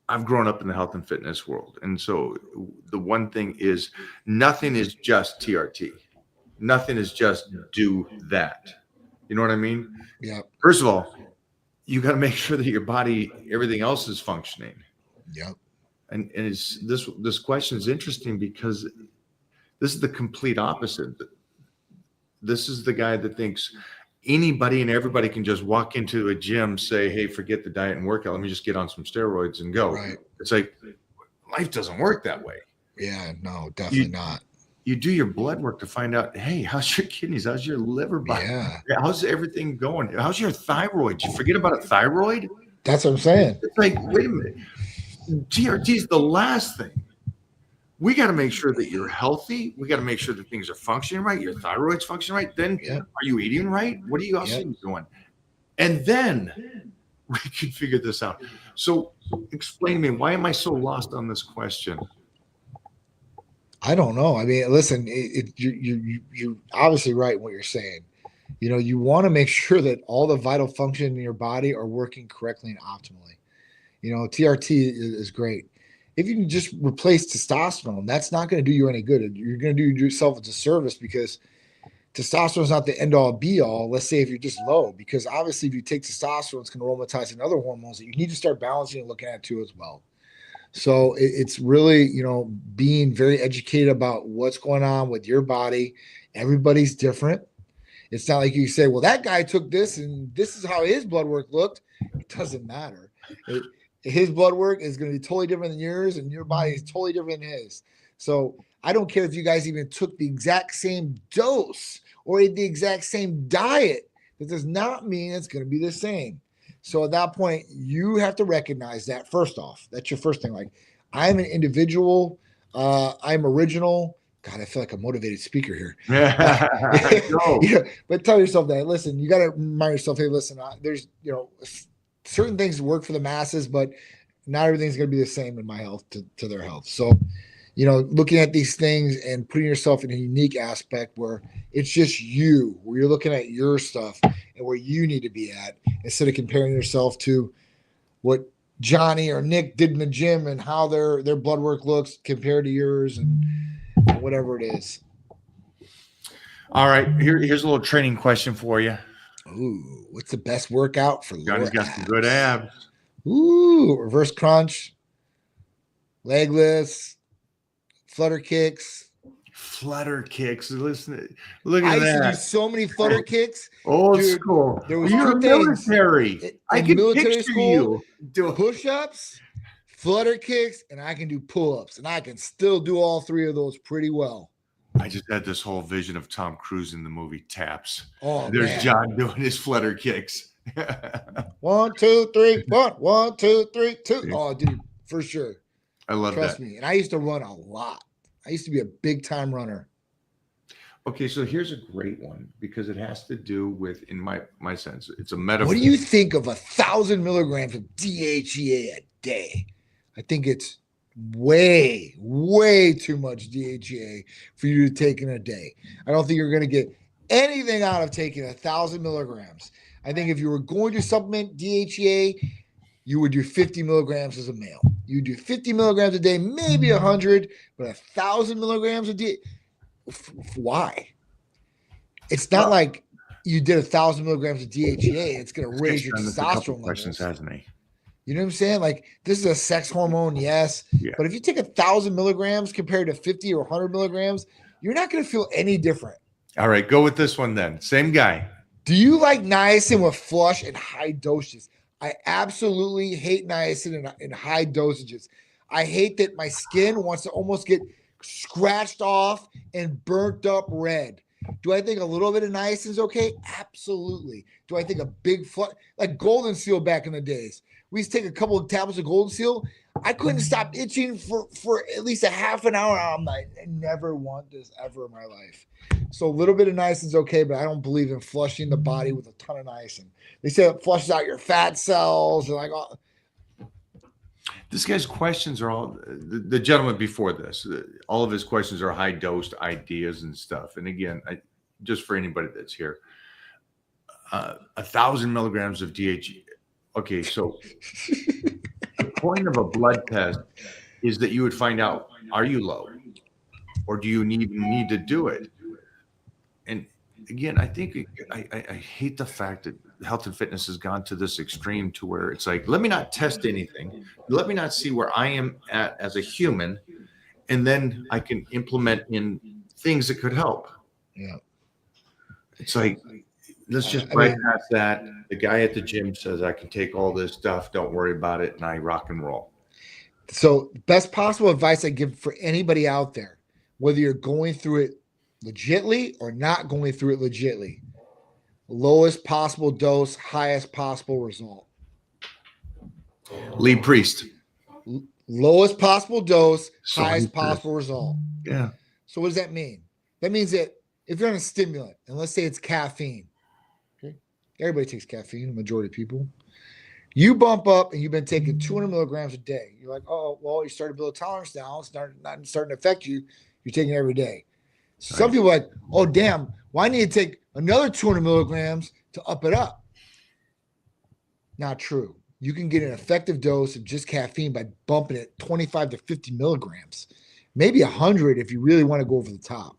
I've grown up in the health and fitness world. And so the one thing is nothing is just TRT. Nothing is just do that. You know what I mean? Yeah. First of all, you got to make sure that your body, everything else is functioning. Yep. And it's this question is interesting because this is the complete opposite. This is the guy that thinks anybody and everybody can just walk into a gym, say, hey, forget the diet and workout. Let me just get on some steroids and go. Right. It's like life doesn't work that way. Yeah, no, definitely not. You do your blood work to find out, hey, how's your kidneys? How's your liver? Yeah. How's everything going? How's your thyroid? You forget about a thyroid? That's what I'm saying. It's like, wait a minute. TRT is the last thing. We got to make sure that you're healthy. We got to make sure that things are functioning right. Your thyroid's functioning right. Then are you eating right? What are you also doing? And then we can figure this out. So explain to me, why am I so lost on this question? I don't know. I mean, listen, you're obviously right in what you're saying. You know, you want to make sure that all the vital functions in your body are working correctly and optimally. You know, TRT is great. If you can just replace testosterone, that's not going to do you any good. You're going to do yourself a disservice, because testosterone is not the end all be all. Let's say if you're just low, because obviously if you take testosterone, it's going to aromatize in other hormones that you need to start balancing and looking at too as well. So it's really, you know, being very educated about what's going on with your body. Everybody's different. It's not like you say, well, that guy took this and this is how his blood work looked. It doesn't matter. His blood work is going to be totally different than yours, and your body is totally different than his. So I don't care if you guys even took the exact same dose or ate the exact same diet. That does not mean it's going to be the same. So at that point, you have to recognize that first off. That's your first thing. Like, I'm an individual. I'm original. God, I feel like a motivated speaker here. Yeah, but tell yourself that. Listen, you got to remind yourself, hey, listen, there's, you know, certain things work for the masses, but not everything's going to be the same in my health to their health. So, you know, looking at these things and putting yourself in a unique aspect where it's just you, where you're looking at your stuff and where you need to be at, instead of comparing yourself to what Johnny or Nick did in the gym and how their blood work looks compared to yours and whatever it is. All right. Here's a little training question for you. Ooh, what's the best workout for Johnny's got some good abs. Ooh, reverse crunch, leg lifts, flutter kicks. Flutter kicks. Listen, look at I used that. to do so many flutter kicks. Old Dude, school. there was You're two things. military. I In can military picture school, you doing push-ups, flutter kicks, and I can do pull-ups, and I can still do all three of those pretty well. I just had this whole vision of Tom Cruise in the movie Taps. Oh, There's man. John doing his flutter kicks. 1, 2, 3, 1, 1, 2, 3, 2. Oh, dude, for sure. I love Trust that. me. And I used to run a lot. I used to be a big time runner. Okay, so here's a great one because it has to do with, in my sense, it's a metaphor. What do you think of 1,000 milligrams of DHEA a day? I think it's way, way too much DHEA for you to take in a day. I don't think you're going to get anything out of taking 1,000 milligrams. I think if you were going to supplement DHEA, you would do 50 milligrams as a male. You would do 50 milligrams a day, maybe 100, but 1,000 milligrams a day. Why? It's not like you did 1,000 milligrams of DHEA. It's going to raise your testosterone questions, levels. hasn't he? You know what I'm saying? Like, this is a sex hormone, yes. Yeah. But if you take 1,000 milligrams compared to 50 or 100 milligrams, you're not going to feel any different. All right, go with this one then. Same guy. Do you like niacin with flush and high doses? I absolutely hate niacin in high dosages. I hate that my skin wants to almost get scratched off and burnt up red. Do I think a little bit of niacin is okay? Absolutely. Do I think a big like Golden Seal back in the days? We used to take a couple of tablets of Golden Seal. I couldn't stop itching for at least a half an hour. I'm like, I never want this ever in my life. So a little bit of niacin is okay, but I don't believe in flushing the body with a ton of niacin. They say it flushes out your fat cells and like, oh. This guy's questions are all the gentleman before this. All of his questions are high dosed ideas and stuff. And again, just for anybody that's here, 1,000 milligrams of DHE. Okay, so the point of a blood test is that you would find out, are you low, or do you need to do it? And again, I think I hate the fact that health and fitness has gone to this extreme to where it's like, let me not test anything. Let me not see where I am at as a human. And then I can implement in things that could help. Yeah. It's like, let's just bypass that. The guy at the gym says, I can take all this stuff. Don't worry about it. And I rock and roll. So best possible advice I give for anybody out there, whether you're going through it legitly or not going through it legitly, lowest possible dose, highest possible result. Lee Priest. Lowest possible dose, So highest he says. possible result. Yeah. So what does that mean? That means that if you're on a stimulant, and let's say it's caffeine, okay, everybody takes caffeine, the majority of people. You bump up and you've been taking 200 milligrams a day. You're like, oh, well, you started to build a tolerance now. It's not starting to affect you. You're taking it every day. So some people are like, oh, damn, well, I need to take another 200 milligrams to up it up. Not true. You can get an effective dose of just caffeine by bumping it 25 to 50 milligrams, maybe 100 if you really want to go over the top,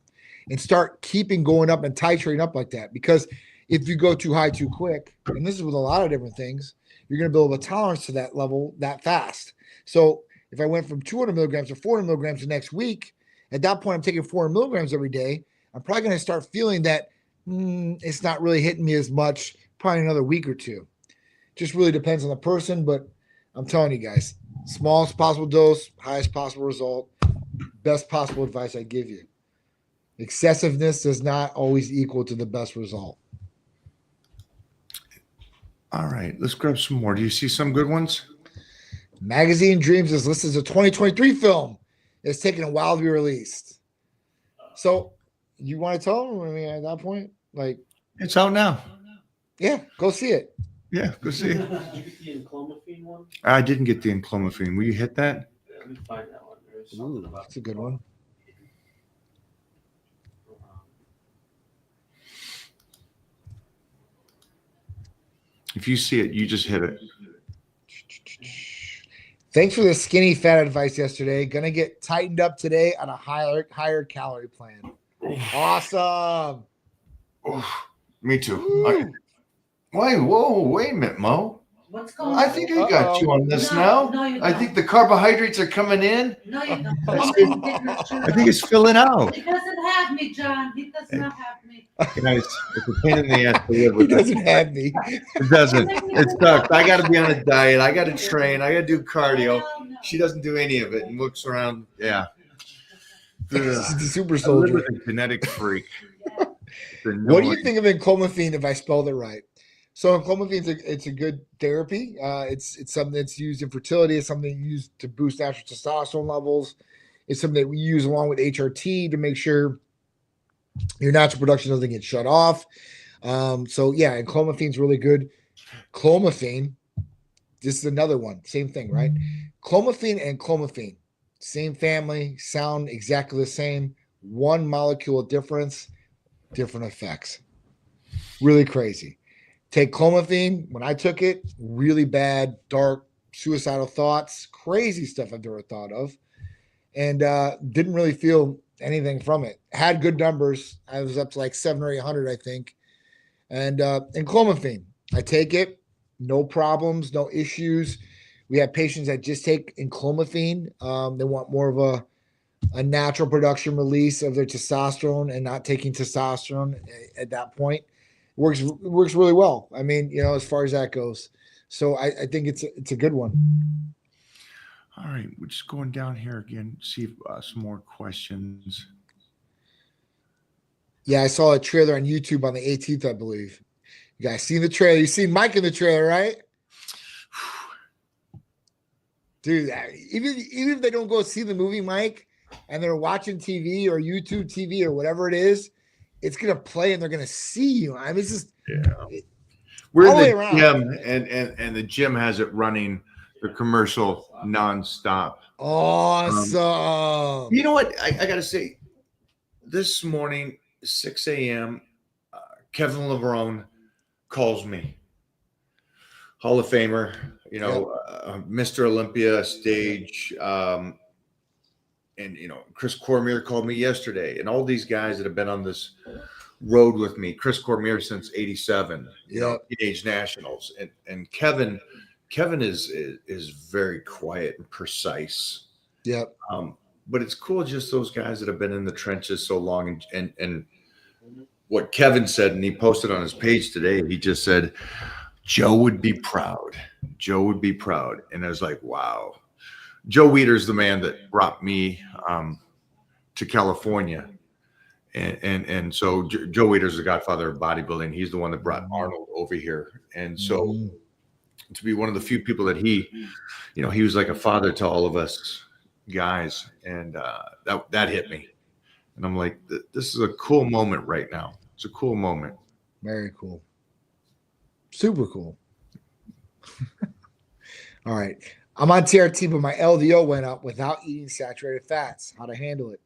and start keeping going up and titrating up like that. Because if you go too high too quick, and this is with a lot of different things, you're going to build a tolerance to that level that fast. So if I went from 200 milligrams to 400 milligrams the next week, at that point, I'm taking 400 milligrams every day. I'm probably going to start feeling that it's not really hitting me as much, probably another week or two. Just really depends on the person, but I'm telling you guys, smallest possible dose, highest possible result, best possible advice I give you. Excessiveness does not always equal to the best result. All right, let's grab some more. Do you see some good ones? Magazine Dreams is listed as a 2023 film. It's taking a while to be released. So you want to tell them? I mean, at that point, like, It's out now. yeah, go see it. Yeah, go see it. Did you get the enclomiphene one? I didn't get the enclomiphene. Will you hit that? Yeah, let me find that one. There's something about That's a good one. If you see it, you just hit it. Thanks for the skinny fat advice yesterday. Gonna get tightened up today on a higher calorie plan. Awesome. Oh, me too. Wait a minute, Mo. What's going I on? think I got you on this now. No, you I don't. think the carbohydrates are coming in. No, you don't. I think it's filling out. He doesn't have me, John. He does not have me. Guys, it's a pain in the ass to live He with. doesn't have me. It doesn't. It sucks. I got to be on a diet. I got to train. I got to do cardio. Hell no. She doesn't do any of it and looks around. Yeah. She's the super I live soldier. with a genetic freak. It's What do you annoying. think of enclomiphene if I spelled it right? So enclomiphene it's a good therapy. It's something that's used in fertility. It's something used to boost natural testosterone levels. It's something that we use along with HRT to make sure your natural production doesn't get shut off. So yeah, enclomiphene is really good. Clomiphene, this is another one. Same thing, right? Clomiphene and clomiphene, same family, sound exactly the same. One molecule difference, different effects. Really crazy. Take clomiphene. When I took it, really bad, dark, suicidal thoughts, crazy stuff I've never thought of, and didn't really feel anything from it. Had good numbers. I was up to like 700 or 800, I think. And clomiphene, I take it, no problems, no issues. We have patients that just take enclomiphene. They want more of a natural production release of their testosterone and not taking testosterone at that point. Works really well. I mean, as far as that goes. So I think it's a good one. All right, we're just going down here again. See if, some more questions. Yeah, I saw a trailer on YouTube on the 18th, I believe. You guys seen the trailer? You seen Mike in the trailer, right? Dude, even if they don't go see the movie, Mike, and they're watching TV or YouTube TV or whatever it is, it's gonna play and they're gonna see you. I mean, it's just We're all in the the way around. gym, and the gym has it running the commercial nonstop. Awesome. You know what? I got to say, this morning, 6 a.m., Kevin LeBron calls me. Hall of Famer, Mr. Olympia stage. And, Chris Cormier called me yesterday, and all these guys that have been on this road with me, Chris Cormier since 87, Teenage Nationals. And Kevin is very quiet and precise. Yep. But it's cool, just those guys that have been in the trenches so long. And what Kevin said, and he posted on his page today, he just said, Joe would be proud. Joe would be proud. And I was like, wow. Joe Weider's the man that brought me to California. And so Joe Weider's the godfather of bodybuilding. He's the one that brought Arnold over here. And so to be one of the few people that he was like a father to all of us guys. And that hit me. And I'm like, this is a cool moment right now. It's a cool moment. Very cool. Super cool. All right. I'm on TRT, but my LDO went up without eating saturated fats. How to handle it?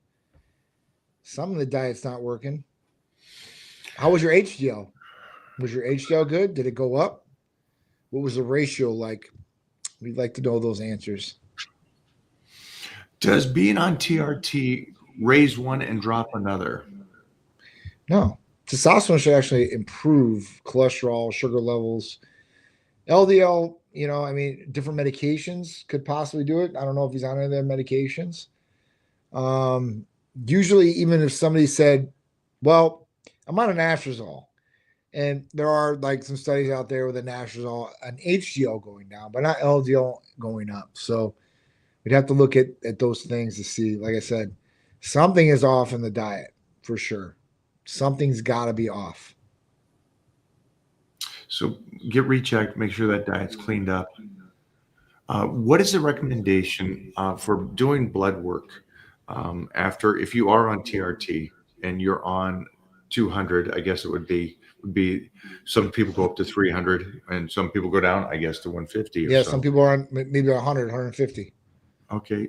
Some of the diet's not working. How was your HDL? Was your HDL good? Did it go up? What was the ratio like? We'd like to know those answers. Does being on TRT raise one and drop another? No. Testosterone should actually improve cholesterol, sugar levels. LDL, different medications could possibly do it. I don't know if he's on any of their medications. Usually, even if somebody said, well, I'm on an anastrozole, and there are like some studies out there with an anastrozole, an HDL going down, but not LDL going up. So we'd have to look at those things to see, like I said, something is off in the diet for sure. Something's got to be off. So get rechecked, make sure that diet's cleaned up. What is the recommendation for doing blood work after, if you are on TRT and you're on 200, I guess it would be some people go up to 300 and some people go down, I guess, to 150. Yeah, so. Some people are on maybe 100, 150. Okay.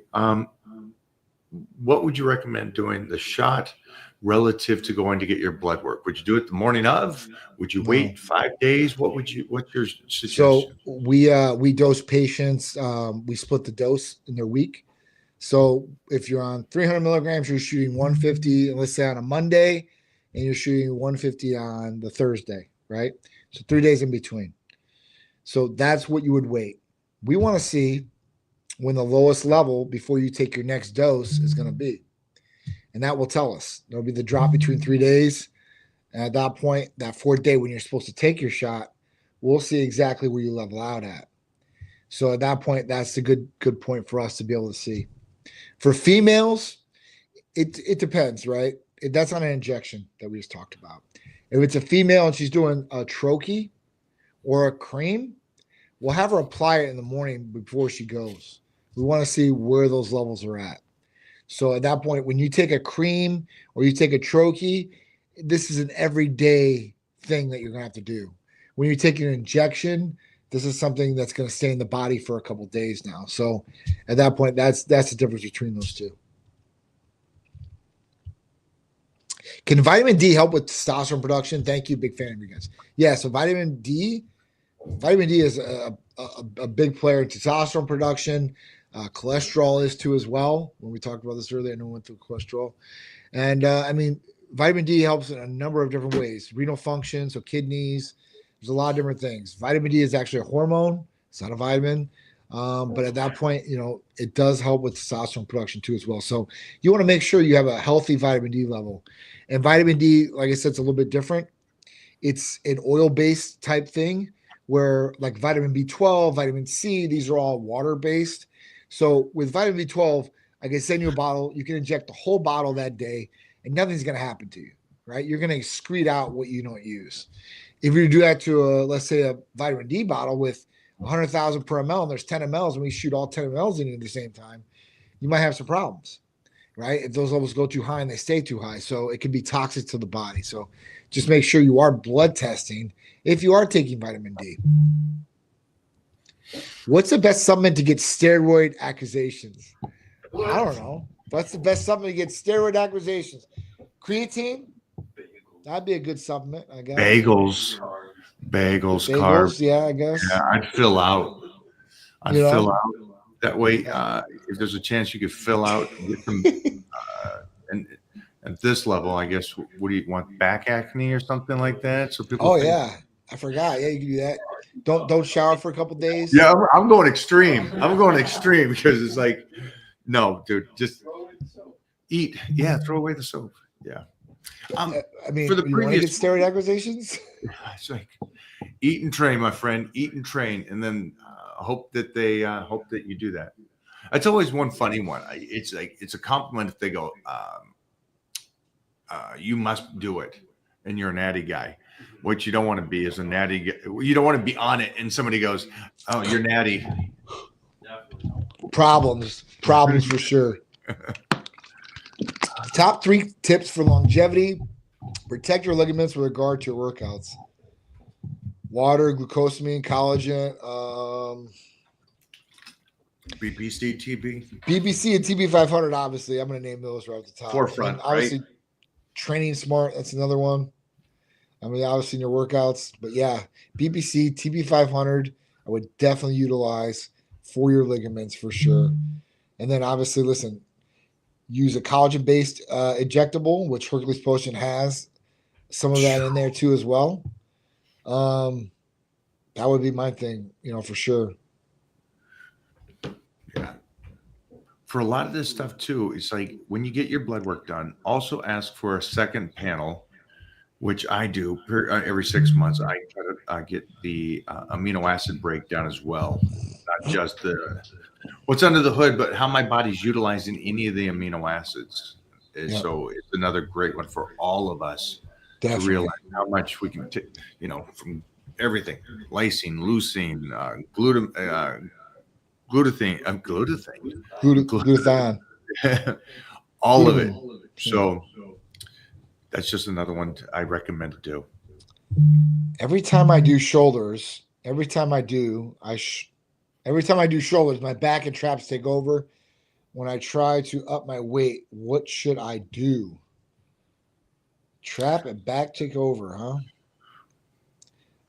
What would you recommend doing the shot relative to going to get your blood work? Would you do it the morning of? Would you wait 5 days? What's your suggestion? So we dose patients. We split the dose in their week. So if you're on 300 milligrams, you're shooting 150, and let's say on a Monday, and you're shooting 150 on the Thursday, right? So 3 days in between. So that's what you would wait. We want to see when the lowest level before you take your next dose is going to be. And that will tell us. There'll be the drop between 3 days. And at that point, that fourth day when you're supposed to take your shot, we'll see exactly where you level out at. So at that point, that's a good point for us to be able to see. For females, it depends, right? That's on an injection that we just talked about. If it's a female and she's doing a troche or a cream, we'll have her apply it in the morning before she goes. We want to see where those levels are at. So at that point, when you take a cream or you take a troche, this is an everyday thing that you're going to have to do. When you take an injection, this is something that's going to stay in the body for a couple of days now. So at that point, that's the difference between those two. Can vitamin D help with testosterone production? Thank you. Big fan of you guys. Yeah, so vitamin D is a big player in testosterone production. Cholesterol is too as well. When we talked about this earlier, I know we went through cholesterol. And vitamin D helps in a number of different ways. Renal function, so kidneys. There's a lot of different things. Vitamin D is actually a hormone. It's not a vitamin. But at that point, it does help with testosterone production too as well. So you want to make sure you have a healthy vitamin D level. And vitamin D, like I said, it's a little bit different. It's an oil-based type thing where like vitamin B12, vitamin C, these are all water-based. So with vitamin B12, I can send you a bottle. You can inject the whole bottle that day and nothing's going to happen to you, right? You're going to excrete out what you don't use. If you do that to let's say a vitamin D bottle with 100,000 per ml, and there's 10 mLs, and we shoot all 10 mLs in at the same time, you might have some problems, right? If those levels go too high and they stay too high. So it can be toxic to the body. So just make sure you are blood testing if you are taking vitamin D. What's the best supplement to get steroid accusations? I don't know. What's the best supplement to get steroid accusations? Creatine? That'd be a good supplement, I guess. Bagels, carbs. Yeah, I guess. Yeah, I'd fill out. I'd You know? fill out. That way, if there's a chance you could fill out, get some, and at this level, I guess, what do you want? Back acne or something like that? So people. Oh think- yeah, I forgot. Yeah, you can do that. Don't shower for a couple days. Yeah, I'm going extreme. I'm going extreme because it's like, no, dude, just eat. Yeah, throw away the soap. Yeah. I mean, For the you want to get previous- steroid accusations? It's like eat and train, my friend. Eat and train, and then hope that they hope that you do that. That's always one funny one. It's like it's a compliment if they go, "You must do it," and you're a natty guy. What you don't want to be is a natty. You don't want to be on it, and somebody goes, "Oh, you're natty." Problems for sure. Top 3 tips for longevity. Protect your ligaments with regard to your workouts. Water, glucosamine, collagen, BBC, TB. BBC and TB500. Obviously, I'm going to name those right off the top. Forefront, And obviously, Training Smart. That's another one. I mean, obviously in your workouts, but yeah, BBC, TB500. I would definitely utilize for your ligaments for sure. And then obviously, listen, use a collagen-based injectable, which Hercules Potion has some of that in there too as well. That would be my thing, for sure. Yeah. For a lot of this stuff too, it's like when you get your blood work done, also ask for a second panel, which I do every 6 months. I try to get the amino acid breakdown as well, not just the what's under the hood, but how my body's utilizing any of the amino acids. And Yep. So it's another great one for all of us Definitely. to realize how much we can, from everything: lysine, leucine, Glutathione. all of it. So that's just another one I recommend to do. Every time I do shoulders, every time I do shoulders, my back and traps take over. When I try to up my weight, what should I do? Trap and back take over, huh?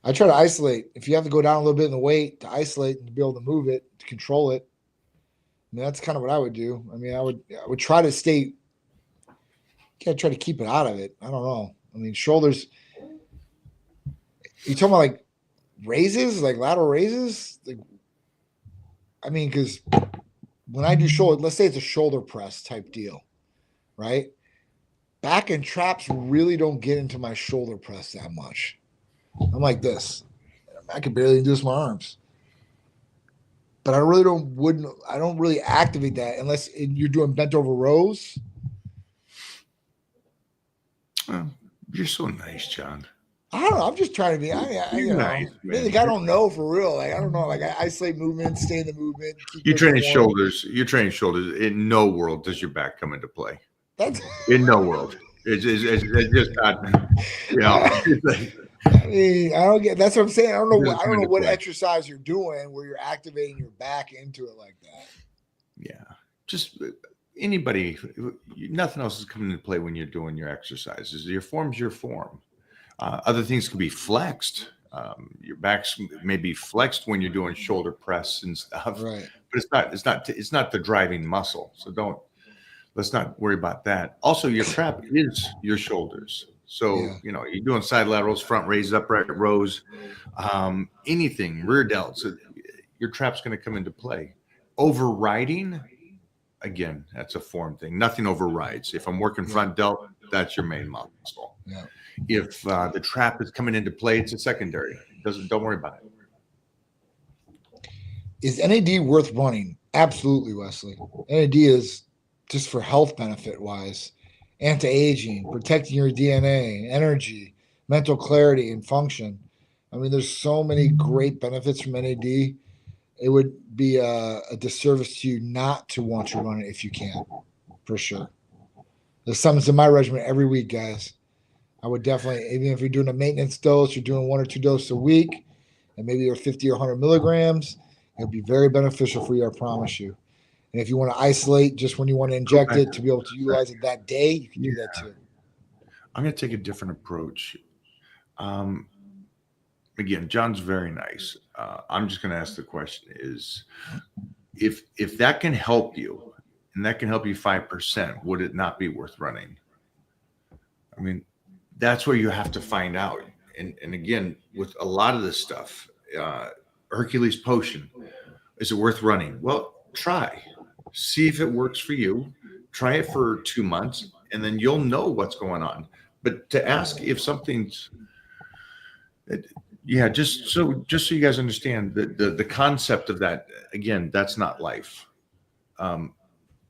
I try to isolate. If you have to go down a little bit in the weight to isolate and to be able to move it, to control it, I mean, that's kind of what I would do. I mean, I would try to stay. Can't try to keep it out of it. I don't know. I mean, shoulders. You talking about like raises, like lateral raises? Like, I mean, because when I do shoulder, let's say it's a shoulder press type deal, right? Back and traps really don't get into my shoulder press that much. I'm like this. I can barely do this with my arms. But I don't really activate that unless you're doing bent over rows. Oh, you're so nice, John. I don't know. I'm just trying to be. You're nice, man. Like, I don't know for real. Like, I don't know. Like, I isolate movement, stay in the movement. You're training shoulders. You're training shoulders. In no world does your back come into play. That's. In no world. It's just not. It's like, I mean, I don't get. That's what I'm saying. I don't know. I don't know what Play. exercise you're doing where you're activating your back into it like that. yeah, just anybody. Nothing else is coming into play when you're doing your exercises. Your form's your form. Other things can be flexed. Your backs may be flexed when you're doing shoulder press and stuff. Right. But it's not the driving muscle. So let's not worry about that. Also, your trap is your shoulders. So, Yeah. You're doing side laterals, front raises, upright rows, anything, rear delts, your trap's going to come into play. Overriding, again, that's a form thing. Nothing overrides. If I'm working front delt, that's your main muscle. Yeah. If the trap is coming into play, it's a secondary. Don't worry about it. Is NAD worth running? Absolutely, Wesley. NAD is just for health benefit wise. anti-aging, protecting your DNA, energy, mental clarity, and function. I mean, there's so many great benefits from NAD. It would be a disservice to you not to want to run it if you can, for sure. There's something in my regimen every week, guys. I would definitely, even if you're doing a maintenance dose, you're doing 1 or 2 doses a week, and maybe you're 50 or 100 milligrams, it'll be very beneficial for you, I promise you. And if you want to isolate just when you want to inject it to be able to utilize it that day, you can do that too. I'm going to take a different approach. Again, John's very nice. I'm just going to ask the question is, if that can help you and that can help you 5%, would it not be worth running? I mean, that's where you have to find out. And again, with a lot of this stuff, Hercules Potion, is it worth running? Well, try. See if it works for you. Try it for 2 months, and then you'll know what's going on. But to ask if something's, just so you guys understand the concept of that. Again, that's not life.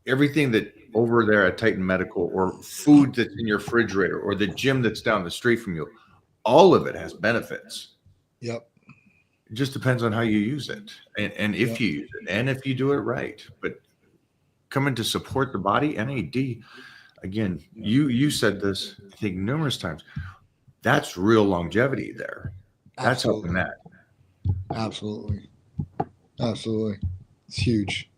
Everything that over there at Titan Medical, or food that's in your refrigerator, or the gym that's down the street from you, all of it has benefits. Yep. It just depends on how you use it, and if you use it, and if you do it right. But coming to support the body, NAD, again, you said this, I think, numerous times. That's real longevity there. That's helping that. Absolutely. It's huge.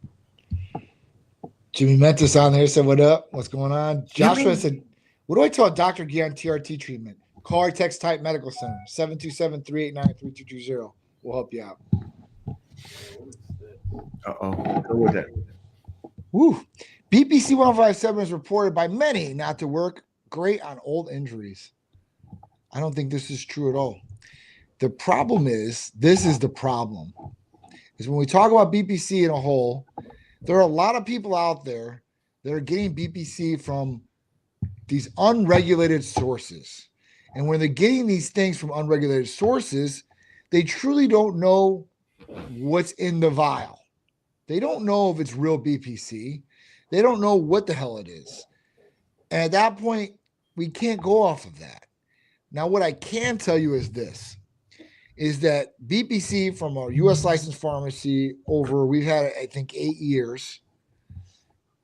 Jimmy Mentis on there said, what up? What's going on? Joshua said, what do I tell a Dr. Guy on TRT treatment? Call our text type medical center, 727-389-3220. We'll help you out. Go with it. Woo. BPC 157 is reported by many not to work great on old injuries. I don't think this is true at all. The problem is, is when we talk about BPC in a whole, there are a lot of people out there that are getting BPC from these unregulated sources. And when they're getting these things from unregulated sources, they truly don't know what's in the vial. They don't know if it's real BPC. They don't know what the hell it is. And at that point, we can't go off of that. Now, what I can tell you is this, is that BPC from a U.S. licensed pharmacy we've had it, I think, 8 years,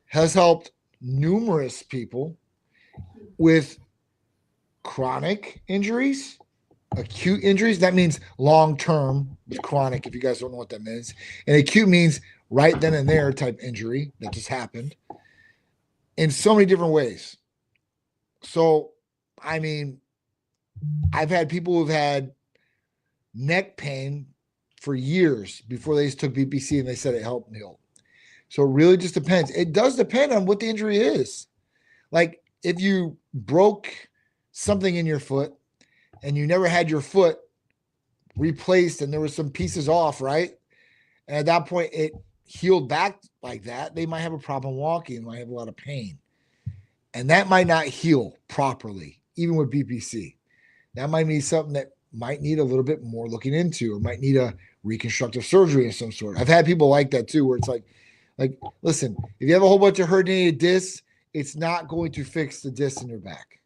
has helped numerous people with chronic injuries, acute injuries. That means long-term with chronic, if you guys don't know what that means. And acute means right then and there type injury that just happened in so many different ways. So, I mean, I've had people who've had neck pain for years before they took BPC and they said it helped heal. So it really just depends. It does depend on what the injury is. Like if you broke something in your foot and you never had your foot replaced and there were some pieces off, right? And at that point it healed back like that, they might have a problem walking, might have a lot of pain. And that might not heal properly, even with BPC. That might be something that might need a little bit more looking into, or might need a reconstructive surgery of some sort. I've had people like that too, where it's like, listen, if you have a whole bunch of herniated discs, it's not going to fix the discs in your back.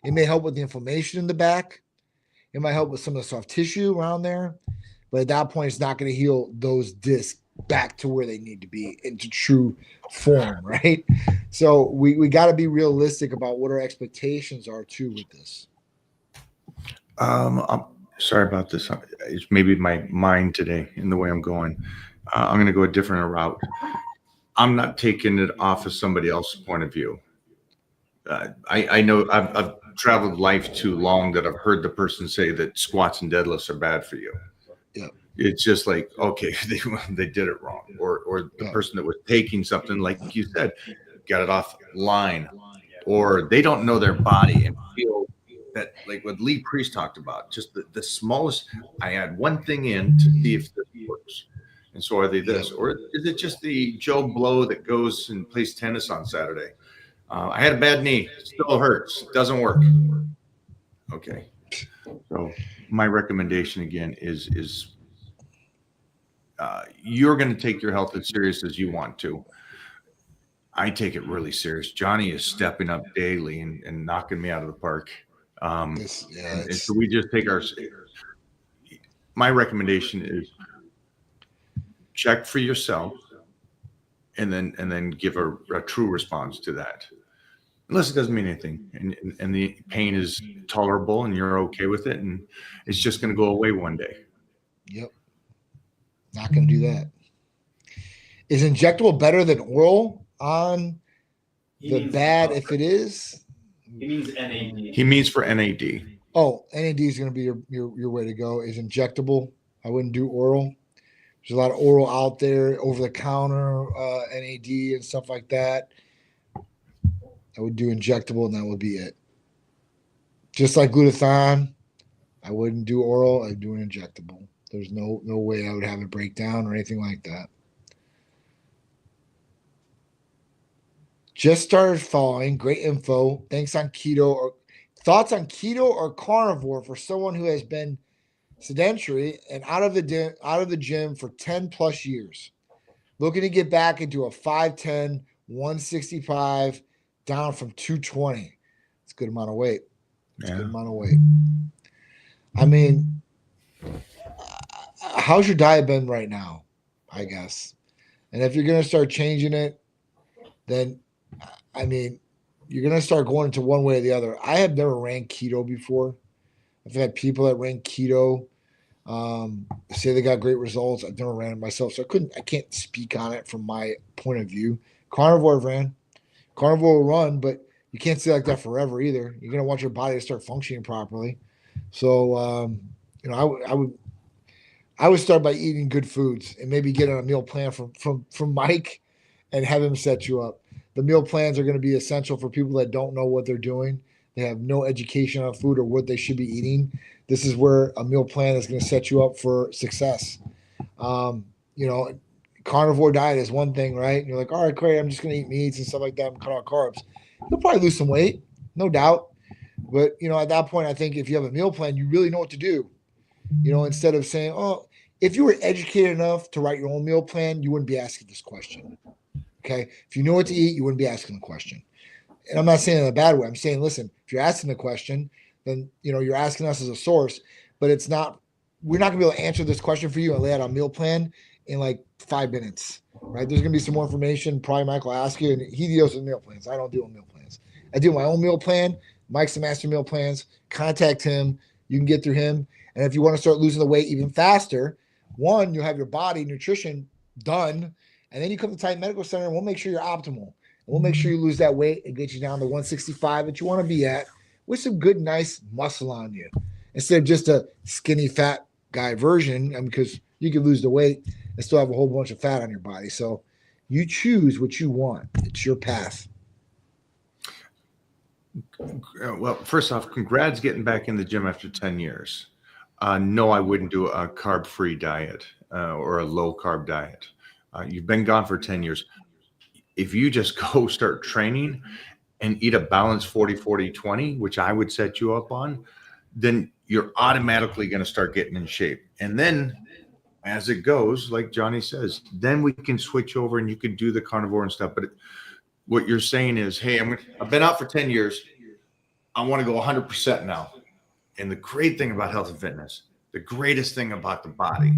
It may help with the inflammation in the back. It might help with some of the soft tissue around there. But at that point, it's not going to heal those discs back to where they need to be into true form, right? So we got to be realistic about what our expectations are too with this. I'm sorry about this. It's maybe my mind today in the way I'm going. I'm going to go a different route. I'm not taking it off of somebody else's point of view. I know I've traveled life too long that I've heard the person say that squats and deadlifts are bad for you. Yeah. It's just like, okay, they did it wrong. Or the person that was taking something, like you said, got it off line, or they don't know their body and feel that, like what Lee Priest talked about, just the smallest, I add one thing in to see if this works. And so are they this? Or is it just the Joe Blow that goes and plays tennis on Saturday? I had a bad knee. It still hurts. It doesn't work. Okay. So my recommendation again is you're going to take your health as serious as you want to. I take it really serious. Johnny is stepping up daily and knocking me out of the park. And so we just take my recommendation is check for yourself and then give a true response to that. Unless it doesn't mean anything and the pain is tolerable and you're okay with it and it's just going to go away one day. Yep. Not going to do that. Is injectable better than oral on the bad if it is? He means NAD. He means for NAD. Oh, NAD is going to be your way to go. Is injectable. I wouldn't do oral. There's a lot of oral out there, over the counter, NAD and stuff like that. I would do injectable, and that would be it. Just like glutathione, I wouldn't do oral. I'd do an injectable. There's no way I would have a breakdown or anything like that. Just started following. Great info. Thanks on keto or thoughts on keto or carnivore for someone who has been sedentary and out of the gym for 10 plus years. Looking to get back into a 5'10", 165, down from 220. It's a good amount of weight. It's a good amount of weight. I mean, how's your diet been right now, I guess? And if you're going to start changing it, then, I mean, you're going to start going into one way or the other. I have never ran keto before. I've had people that ran keto say they got great results. I've never ran it myself, so I can't speak on it from my point of view. Carnivore ran. Carnivore will run, but you can't stay like that forever either. You're going to want your body to start functioning properly. So, I would start by eating good foods and maybe get on a meal plan from Mike and have him set you up. The meal plans are going to be essential for people that don't know what they're doing. They have no education on food or what they should be eating. This is where a meal plan is going to set you up for success. Carnivore diet is one thing, right? And you're like, all right, great, I'm just going to eat meats and stuff like that and cut out carbs. You'll probably lose some weight, no doubt. But, at that point, I think if you have a meal plan, you really know what to do. Instead of saying, oh, if you were educated enough to write your own meal plan, you wouldn't be asking this question. Okay? If you know what to eat, you wouldn't be asking the question. And I'm not saying it in a bad way. I'm saying, listen, if you're asking the question, then, you're asking us as a source, but we're not going to be able to answer this question for you and lay out a meal plan in like 5 minutes, right? There's going to be some more information. Probably Mike will ask you, and he deals with meal plans. I don't deal with meal plans. I do my own meal plan. Mike's the master meal plans. Contact him. You can get through him. And if you want to start losing the weight even faster, one, you'll have your body nutrition done, and then you come to Titan Medical Center, and we'll make sure you're optimal. And we'll make sure you lose that weight and get you down to 165 that you want to be at with some good, nice muscle on you, instead of just a skinny, fat guy version, because you can lose the weight and still have a whole bunch of fat on your body. So you choose what you want. It's your path. Well, first off, congrats getting back in the gym after 10 years. No, I wouldn't do a carb-free diet or a low-carb diet. You've been gone for 10 years. If you just go start training and eat a balanced 40-40-20, which I would set you up on, then you're automatically going to start getting in shape. And then as it goes, like Johnny says, then we can switch over and you can do the carnivore and stuff. But what you're saying is, hey, I've been out for 10 years. I want to go 100% now. And the great thing about health and fitness, the greatest thing about the body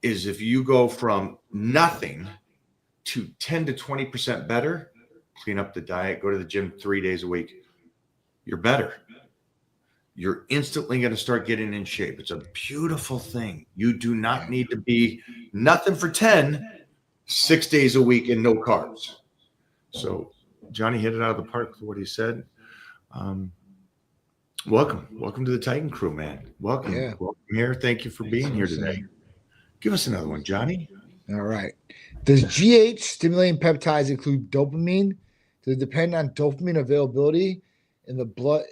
is if you go from nothing to 10 to 20% better, clean up the diet, go to the gym 3 days a week, you're better. You're instantly going to start getting in shape. It's a beautiful thing. You do not need to be nothing for 6 days a week and no carbs. So Johnny hit it out of the park with what he said. Welcome to the Titan crew, man. Welcome here. Thank you for being here today. Give us another one, Johnny. All right. Does GH stimulating peptides include dopamine? Does it depend on dopamine availability in the blood?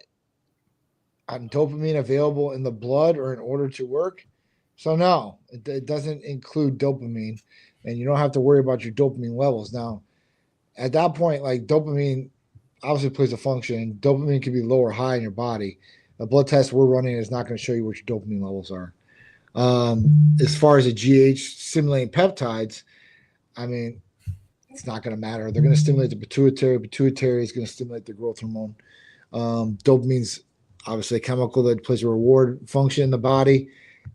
On dopamine available in the blood or in order to work? So no, it doesn't include dopamine, and you don't have to worry about your dopamine levels. Now, at that point, like dopamine obviously plays a function. Dopamine can be low or high in your body. The blood test we're running is not going to show you what your dopamine levels are. As far as the GH stimulating peptides, I mean, It's not going to matter. They're going to stimulate the pituitary. Pituitary is going to stimulate the growth hormone. Dopamine's obviously a chemical that plays a reward function in the body,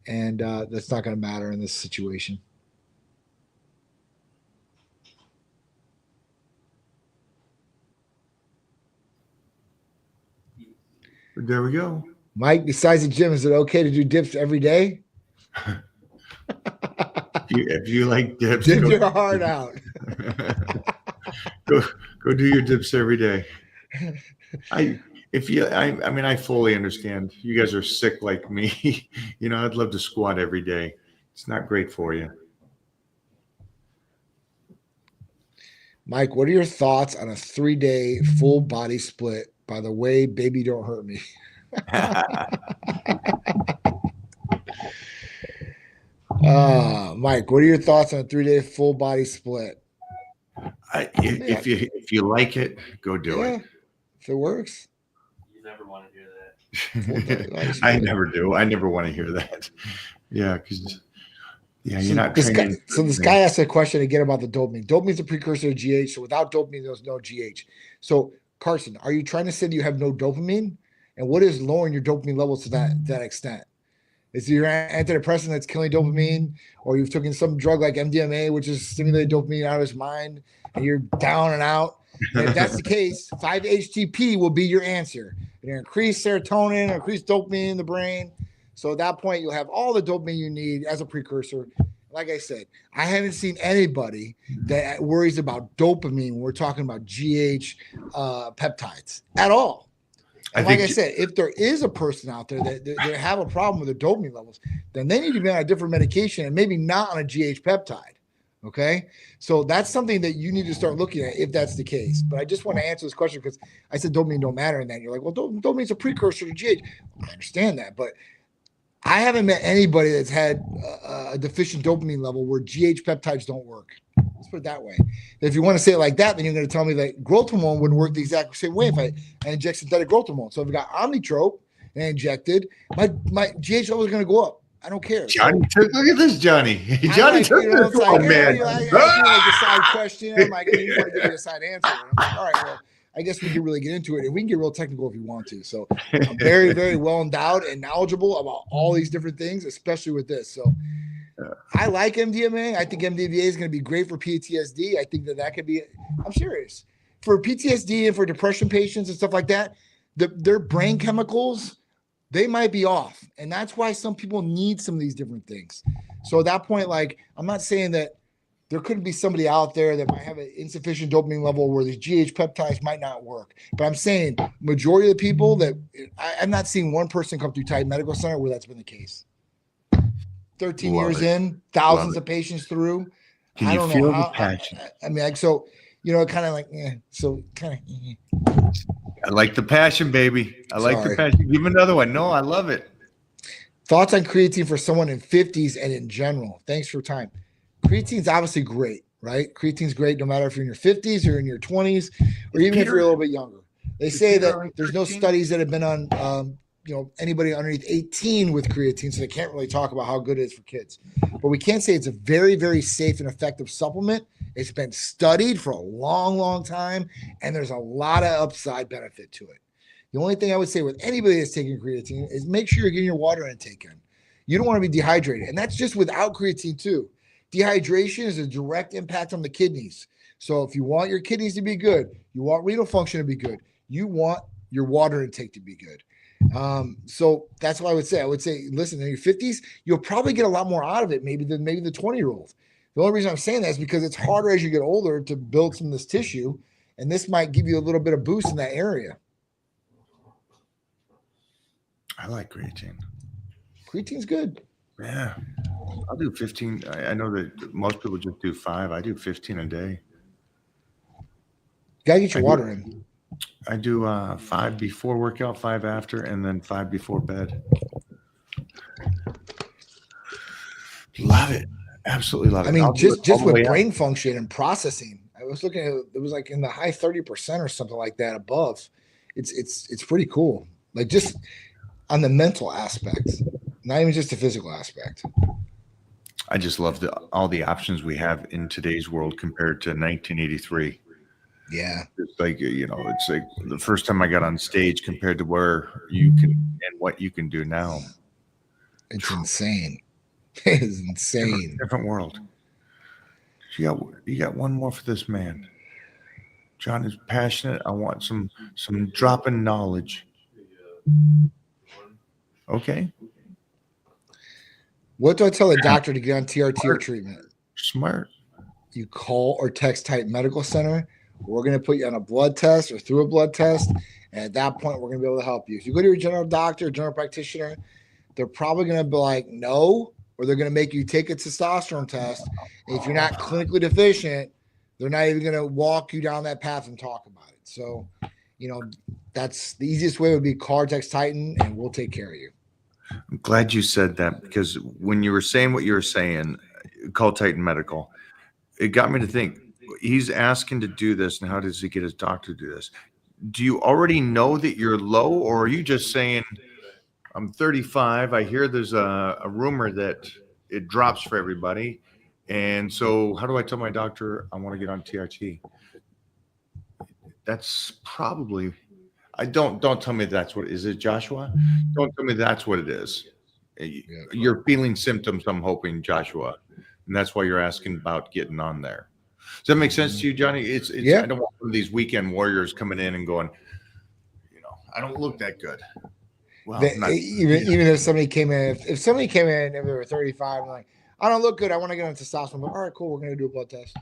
and that's not going to matter in this situation. There we go. Mike, besides the gym, is it okay to do dips every day? If you like dips, Dip go, your heart out. go do your dips every day. I mean, I fully understand. You guys are sick like me. I'd love to squat every day. It's not great for you. Mike, what are your thoughts on a 3-day full body split? By the way, baby, don't hurt me. Mike, what are your thoughts on a 3-day full body split? If you like it, go do it. If it works. You never want to hear that. I never do. I never want to hear that. Yeah, because you're not training. This guy asked a question again about the dopamine. Dopamine is a precursor to GH. So without dopamine, there's no GH. So Carson, are you trying to say that you have no dopamine? And what is lowering your dopamine levels to that extent? Is it your antidepressant that's killing dopamine, or you've taken some drug like MDMA, which is stimulating dopamine out of his mind, and you're down and out? And if that's the case, 5-HTP will be your answer. It'll increase serotonin, increase dopamine in the brain. So at that point, you'll have all the dopamine you need as a precursor. Like I said, I haven't seen anybody that worries about dopamine when we're talking about GH peptides at all. And like I said, if there is a person out there that they have a problem with their dopamine levels, then they need to be on a different medication and maybe not on a GH peptide. Okay. So that's something that you need to start looking at if that's the case. But I just want to answer this question because I said dopamine don't matter in that. You're like, well, dopamine's a precursor to GH. I understand that, but I haven't met anybody that's had a deficient dopamine level where GH peptides don't work. Let's put it that way. If you want to say it like that, then you're going to tell me that growth hormone wouldn't work the exact same way if I inject synthetic growth hormone. So if I got Omnitrope and I injected, my GH level is going to go up. I don't care. Johnny, look at this, Johnny. Johnny took this one, man. I feel like a side question. I'm like, you want to give me a side answer. And I'm like, all right, well, I guess we can really get into it. And we can get real technical if you want to. So I'm very, very well endowed and knowledgeable about all these different things, especially with this. So I like MDMA. I think MDMA is going to be great for PTSD. I think that could be, I'm serious. For PTSD and for depression patients and stuff like that, their brain chemicals, they might be off. And that's why some people need some of these different things. So at that point, like, I'm not saying that there could be somebody out there that might have an insufficient dopamine level where these GH peptides might not work. But I'm saying majority of the people that I'm not seeing one person come through Titan Medical Center where that's been the case. 13 years in, thousands of patients through. Can you feel the passion? I mean, like, so, kind of like, so kind of. I like the passion, baby. I like the passion. Give me another one. No, I love it. Thoughts on creatine for someone in 50s and in general? Thanks for your time. Creatine's obviously great, right? Creatine's great no matter if you're in your 50s or in your 20s, or even if you're a little bit younger. They say that there's no studies that have been on, anybody underneath 18 with creatine, so they can't really talk about how good it is for kids. But we can say it's a very, very safe and effective supplement. It's been studied for a long, long time, and there's a lot of upside benefit to it. The only thing I would say with anybody that's taking creatine is make sure you're getting your water intake in. You don't want to be dehydrated, and that's just without creatine too. Dehydration is a direct impact on the kidneys. So if you want your kidneys to be good, you want renal function to be good, you want your water intake to be good. So that's what I would say, listen, in your 50s, you'll probably get a lot more out of it maybe than the 20-year-old. The only reason I'm saying that is because it's harder as you get older to build some of this tissue, and this might give you a little bit of boost in that area. I like creatine. Creatine's good. Yeah. I'll do 15. I know that most people just do 5. I do 15 a day. You gotta get your water in. I do 5 before workout, 5 after, and then 5 before bed. Love it. Absolutely love it. I mean, just with brain function and processing. I was looking at it was like in the high 30% or something like that above. It's pretty cool. Like just on the mental aspect, not even just the physical aspect. I just love all the options we have in today's world compared to 1983. Yeah. It's like, it's like the first time I got on stage compared to where you can and what you can do now. It's insane. It is insane. Different world. You got one more for this man. John is passionate. I want some dropping knowledge. Okay. What do I tell a doctor to get on TRT or treatment? Smart. You call or text Titan Medical Center. We're going to put you on a blood test or through a blood test. And at that point, we're going to be able to help you. If you go to your general doctor, general practitioner, they're probably going to be like, no, or they're going to make you take a testosterone test. And if you're not clinically deficient, they're not even going to walk you down that path and talk about it. So, that's the easiest way would be call or text Titan, and we'll take care of you. I'm glad you said that, because when you were saying what you were saying, call Titan Medical, it got me to think, he's asking to do this, and how does he get his doctor to do this? Do you already know that you're low, or are you just saying, I'm 35, I hear there's a rumor that it drops for everybody, and so how do I tell my doctor I want to get on TRT? That's probably... don't tell me that's what is it, Joshua? Don't tell me that's what it is. You're feeling symptoms, I'm hoping, Joshua, and that's why you're asking about getting on there. Does that make sense to you, Johnny? It's Yeah. I don't want one of these weekend warriors coming in and going, I don't look that good. Well, Even if somebody came in, if somebody came in and they were 35 and like, I don't look good, I want to get on testosterone. But all right, cool, we're going to do a blood test.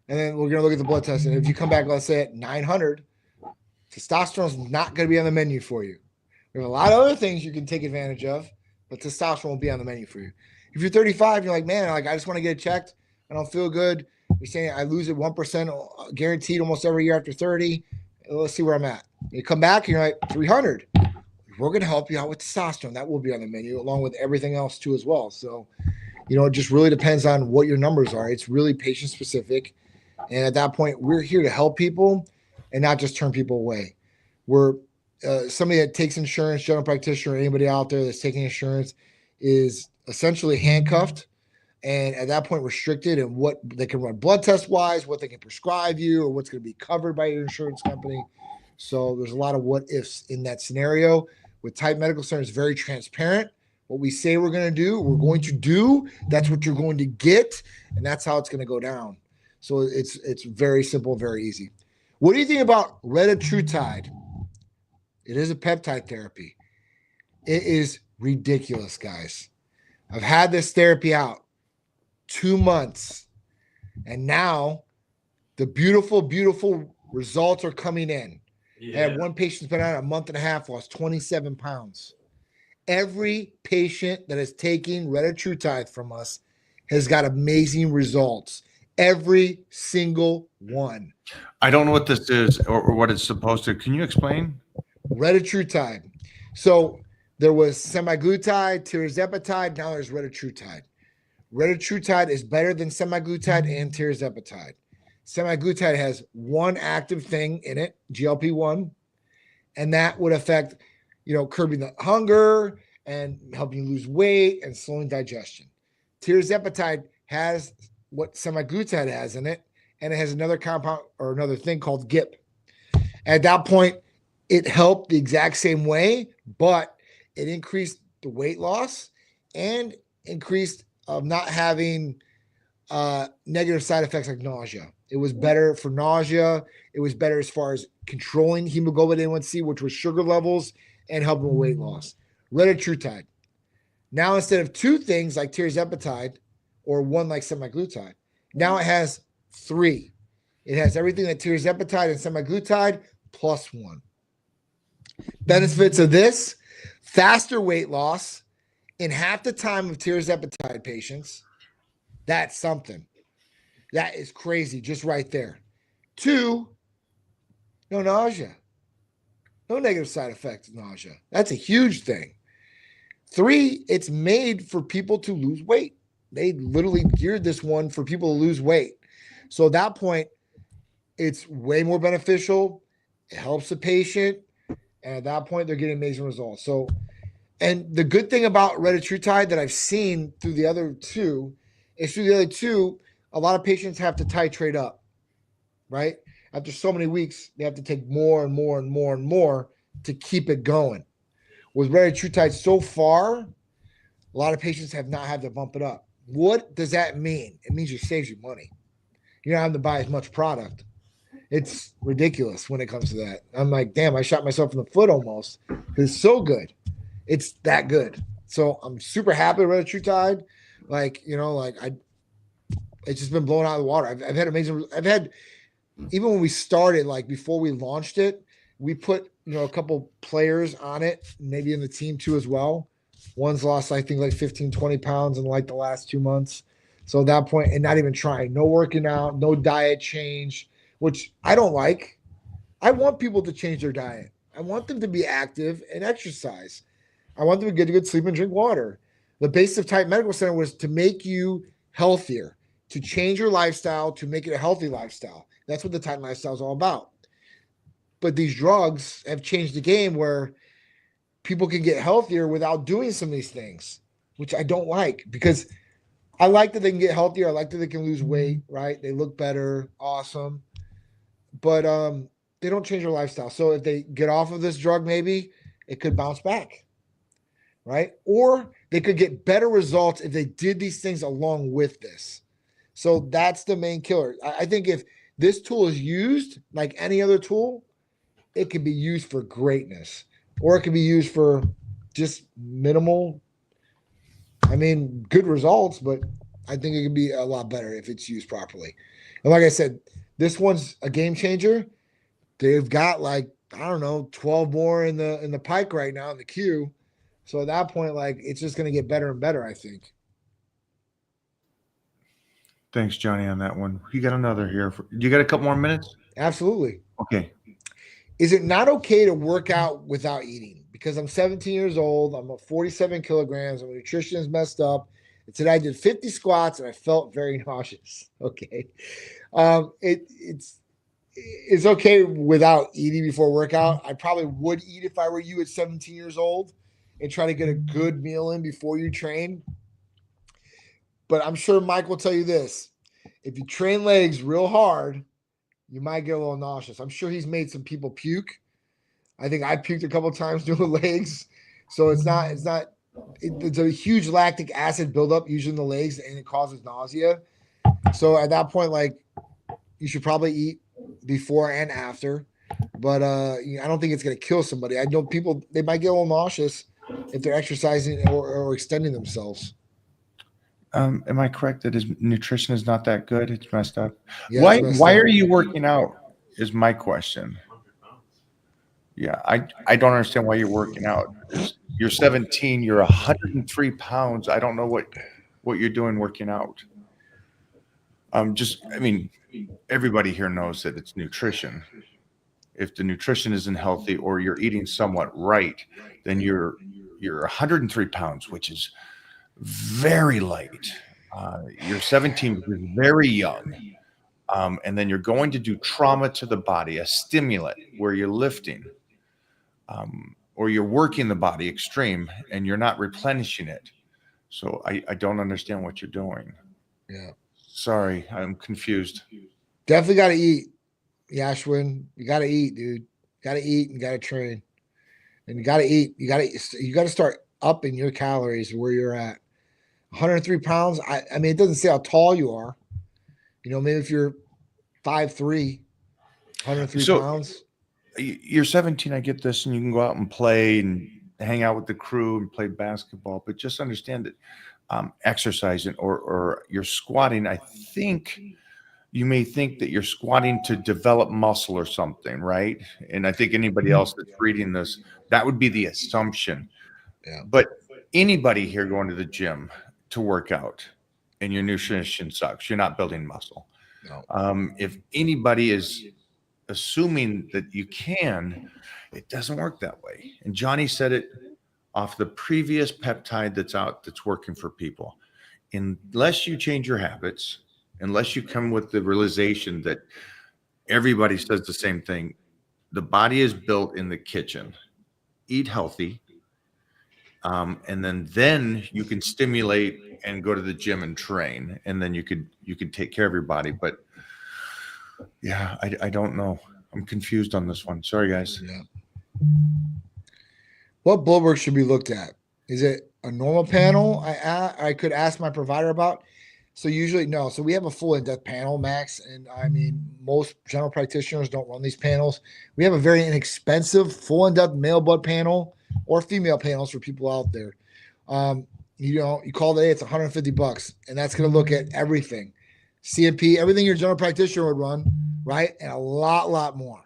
And then we're going to look at the blood test. And if you come back, let's say at 900, testosterone is not going to be on the menu for you. There's a lot of other things you can take advantage of, but testosterone will be on the menu for you. If you're 35, you're like, man, I just want to get it checked. I don't feel good. You're saying I lose it 1% guaranteed almost every year after 30. Let's see where I'm at. You come back and you're like 300. We're going to help you out with testosterone. That will be on the menu along with everything else too as well. So, it just really depends on what your numbers are. It's really patient specific. And at that point, we're here to help people and not just turn people away. We're somebody that takes insurance, general practitioner, anybody out there that's taking insurance is essentially handcuffed. And at that point, restricted in what they can run blood test wise, what they can prescribe you, or what's going to be covered by your insurance company. So there's a lot of what ifs in that scenario. With Titan Medical Center, it's very transparent. What we say we're going to do, we're going to do. That's what you're going to get, and that's how it's going to go down. So it's very simple, very easy. What do you think about retatrutide? It is a peptide therapy. It is ridiculous, guys. I've had this therapy out 2 months, and now the beautiful, beautiful results are coming in. I had one patient's been on a month and a half, lost 27 pounds. Every patient that is taking retatrutide from us has got amazing results. Every single one. I don't know what this is or what it's supposed to. Can you explain? Retatrutide. So there was semaglutide, tirzepatide. Now there's retatrutide. Retatrutide is better than semaglutide and tirzepatide. Semaglutide has one active thing in it, GLP-1, and that would affect, curbing the hunger and helping you lose weight and slowing digestion. Tirzepatide has what semaglutide has in it, and it has another compound or another thing called GIP. At that point, it helped the exact same way, but it increased the weight loss and increased of not having negative side effects like nausea. It was better for nausea. It was better as far as controlling hemoglobin A1C, which was sugar levels, and helping with weight loss. Retatrutide. Now, instead of two things like tirzepatide or one like semaglutide, now it has three. It has everything that tirzepatide and semaglutide plus one. Benefits of this: faster weight loss in half the time of tirzepatide patients. That's something. That is crazy, just right there. 2, no nausea. No negative side effects of nausea. That's a huge thing. 3, it's made for people to lose weight. They literally geared this one for people to lose weight. So at that point, it's way more beneficial. It helps the patient. And at that point, they're getting amazing results. So, and the good thing about retatrutide that I've seen through the other two Issue the other two, a lot of patients have to titrate up, right? After so many weeks, they have to take more and more and more and more to keep it going. With retatrutide so far, a lot of patients have not had to bump it up. What does that mean? It means it saves you money. You're not having to buy as much product. It's ridiculous when it comes to that. I'm like, damn, I shot myself in the foot almost. It's so good. It's that good. So I'm super happy with retatrutide. Like, it's just been blown out of the water. I've had amazing. Even when we started, like before we launched it, we put a couple players on it, maybe in the team too as well. One's lost, I think, like 15, 20 pounds in like the last 2 months. So at that point, and not even trying, no working out, no diet change, which I don't like. I want people to change their diet. I want them to be active and exercise. I want them to get a good sleep and drink water. The base of Type Medical Center was to make you healthier, to change your lifestyle, to make it a healthy lifestyle. That's what the Titan lifestyle is all about. But these drugs have changed the game where people can get healthier without doing some of these things, which I don't like, because I like that they can get healthier. I like that they can lose weight, right? They look better, awesome. But they don't change their lifestyle. So if they get off of this drug, maybe it could bounce back, right? Or they could get better results if they did these things along with this. So that's the main killer. I think if this tool is used like any other tool, it can be used for greatness, or it can be used for just minimal, good results, but I think it can be a lot better if it's used properly. And like I said, this one's a game changer. They've got 12 more in the pike right now in the queue. So at that point, it's just going to get better and better, I think. Thanks, Johnny, on that one. You got another here. You got a couple more minutes? Absolutely. Okay. Is it not okay to work out without eating? Because I'm 17 years old. I'm 47 kilograms. My nutrition is messed up. And today I did 50 squats and I felt very nauseous. Okay. It's okay without eating before workout. I probably would eat if I were you at 17 years old and try to get a good meal in before you train. But I'm sure Mike will tell you this. If you train legs real hard, you might get a little nauseous. I'm sure he's made some people puke. I think I puked a couple of times doing legs. So it's a huge lactic acid buildup usually in the legs, and it causes nausea. So at that point, you should probably eat before and after. But I don't think it's going to kill somebody. I know people, they might get a little nauseous if they're exercising or extending themselves. Am I correct that his nutrition is not that good? It's messed up. Yeah, Why are you working out is my question. Yeah, I don't understand why you're working out. You're 17, you're 103 pounds. I don't know what you're doing working out. Everybody here knows that it's nutrition. If the nutrition isn't healthy or you're eating somewhat right, then you're 103 pounds, which is very light. You're 17, you're very young. And then you're going to do trauma to the body, a stimulant where you're lifting, or you're working the body extreme and you're not replenishing it. So I don't understand what you're doing. Yeah. Sorry, I'm confused. Definitely got to eat, Yashwin. You got to eat, dude. Got to eat and got to train. And you got to eat. You got to start upping your calories where you're at. 103 pounds. It doesn't say how tall you are. Maybe if you're 5'3", 103 pounds. You're 17, I get this, and you can go out and play and hang out with the crew and play basketball, but just understand that exercising or you're squatting, I think you may think that you're squatting to develop muscle or something, right? And I think anybody else that's reading this, that would be the assumption. Yeah. But anybody here going to the gym to work out and your nutrition sucks, you're not building muscle. No. If anybody is assuming that you can, it doesn't work that way. And Johnny said it off the previous peptide that's working for people. Unless you change your habits, unless you come with the realization that everybody says the same thing, the body is built in the kitchen. Eat healthy. and then you can stimulate and go to the gym and train, and then you could take care of your body. But yeah, I don't know. I'm confused on this one. Sorry, guys. Yeah. What blood work should be looked at? Is it a normal panel? I could ask my provider about. So usually no. So we have a full in-depth panel, Max, and I mean most general practitioners don't run these panels. We have a very inexpensive full in-depth male blood panel or female panels for people out there. You call it, it's $150, and that's going to look at everything, CMP, everything your general practitioner would run, right, and a lot more.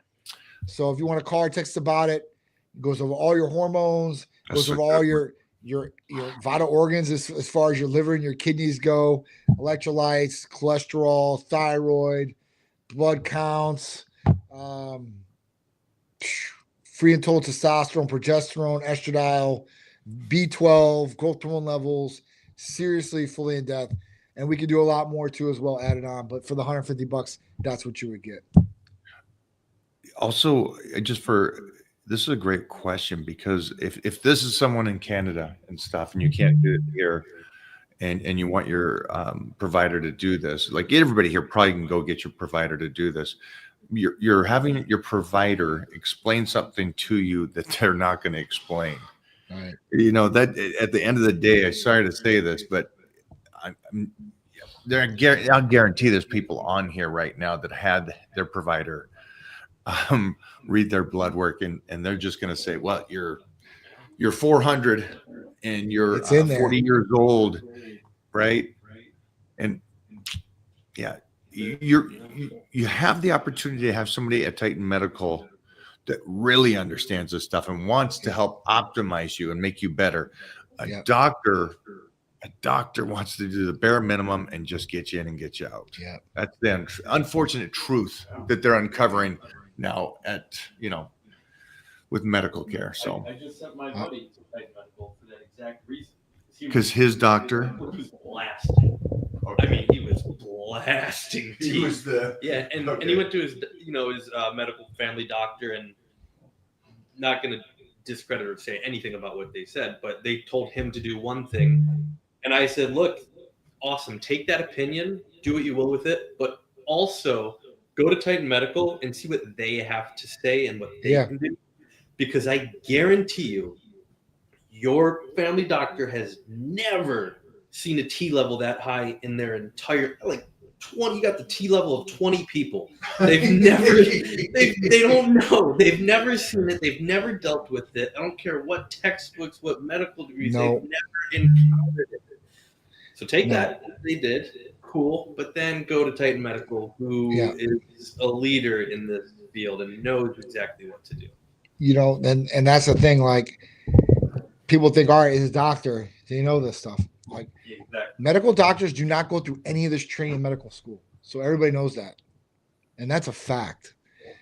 So if you want to call or text about it, it goes over all your hormones, goes over all your vital organs as far as your liver and your kidneys go, electrolytes, cholesterol, thyroid, blood counts, free and total testosterone, progesterone, estradiol, B12, growth hormone levels, seriously fully in depth. And we could do a lot more too as well added on. But for the $150, that's what you would get. Also, this is a great question, because if this is someone in Canada and stuff and you can't do it here, and you want your provider to do this, like everybody here probably can go get your provider to do this. You're having your provider explain something to you that they're not going to explain. Right. That at the end of the day, I'm sorry to say this, but I'll guarantee there's people on here right now that had their provider read their blood work, and they're just going to say, well, you're 400 and you're 40 years old, right? And yeah, you have the opportunity to have somebody at Titan Medical that really understands this stuff and wants to help optimize you and make you better. A doctor wants to do the bare minimum and just get you in and get you out. Yeah. That's the unfortunate truth that they're uncovering now with medical care. So I just sent my buddy to Titan Medical for that exact reason. Because his doctor, he was blasting. I mean, he was blasting. He was and he went to his medical family doctor, and not going to discredit or say anything about what they said, but they told him to do one thing, and I said, look, awesome, take that opinion, do what you will with it, but also go to Titan Medical and see what they have to say and what they can do, because I guarantee you, your family doctor has never seen a T level that high in their entire 20. You got the T level of 20 people. They've never. they don't know. They've never seen it. They've never dealt with it. I don't care what textbooks, what medical degrees. No. They've never encountered it. So take that. They did. Cool. But then go to Titan Medical, who is a leader in this field and knows exactly what to do. And that's the thing. Like, people think, all right, as a doctor, they know this stuff. Like, medical doctors do not go through any of this training in medical school. So everybody knows that. And that's a fact.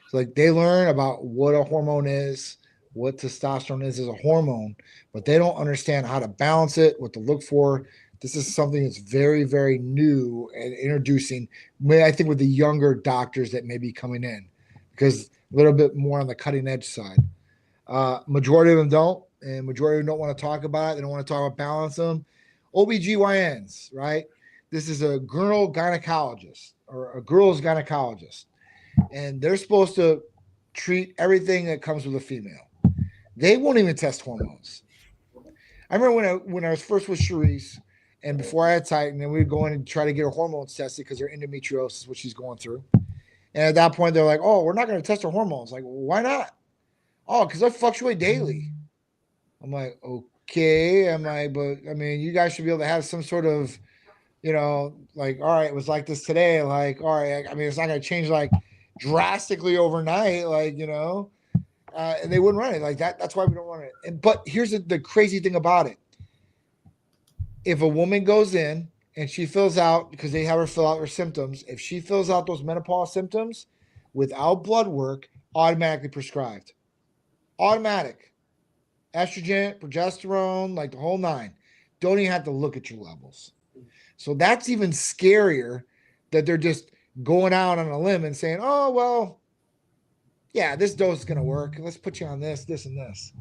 So like, they learn about what a hormone is, what testosterone is as a hormone, but they don't understand how to balance it, what to look for. This is something that's very, very new and introducing, I think, with the younger doctors that may be coming in, because a little bit more on the cutting edge side. Majority of them don't, and majority of them don't want to talk about it. They don't want to talk about balance them. OBGYNs, right? This is a girl gynecologist or a girl's gynecologist, and they're supposed to treat everything that comes with a female. They won't even test hormones. I remember when I was first with Cherise, and before I had Titan, and we would go in and try to get her hormones tested because her endometriosis, which she's going through. And at that point, they're like, "Oh, we're not going to test her hormones." Like, well, why not? Oh, because I fluctuate daily. I'm like, okay. I'm like, but I mean, you guys should be able to have some sort of, like, all right, it was like this today. Like, all right, I mean, it's not going to change like drastically overnight, like, and they wouldn't run it like that. That's why we don't run it. But here's the crazy thing about it. If a woman goes in and she fills out, because they have her fill out her symptoms, if she fills out those menopause symptoms without blood work, automatically prescribed. Automatic. Estrogen, progesterone, like the whole nine. Don't even have to look at your levels. So that's even scarier, that they're just going out on a limb and saying, oh, well, yeah, this dose is going to work. Let's put you on this, this, and this.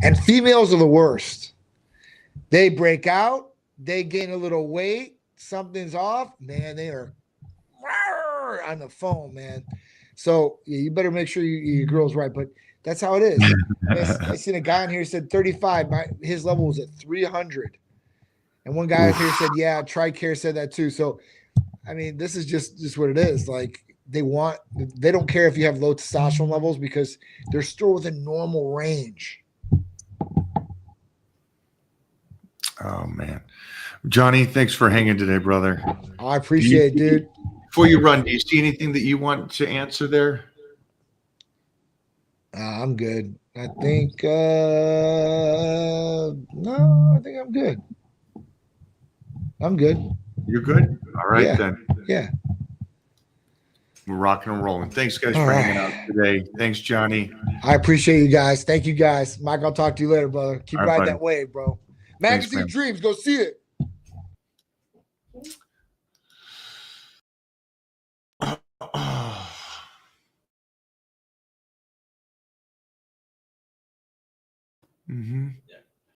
And females are the worst. They break out, they gain a little weight, something's off, man. They are on the phone, man. So yeah, you better make sure your girl's right. But that's how it is. I seen a guy in here said 35. His level was at 300. And one guy in here said, yeah, TRICARE said that too. So, I mean, this is just what it is. Like they don't care if you have low testosterone levels because they're still within normal range. Oh man, Johnny, thanks for hanging today, brother. I appreciate it, dude. Before you run, do you see anything that you want to answer there? I'm good. I think no, I think I'm good. I'm good. You're good. All right Yeah. then. Yeah. We're rocking and rolling. Thanks, guys, All for right. hanging out today. Thanks, Johnny. I appreciate you guys. Thank you guys. Mike, I'll talk to you later, brother. Keep All right, riding buddy. that wave, bro. Thanks, Magazine man. Dreams, go see it. Mm-hmm. Yeah.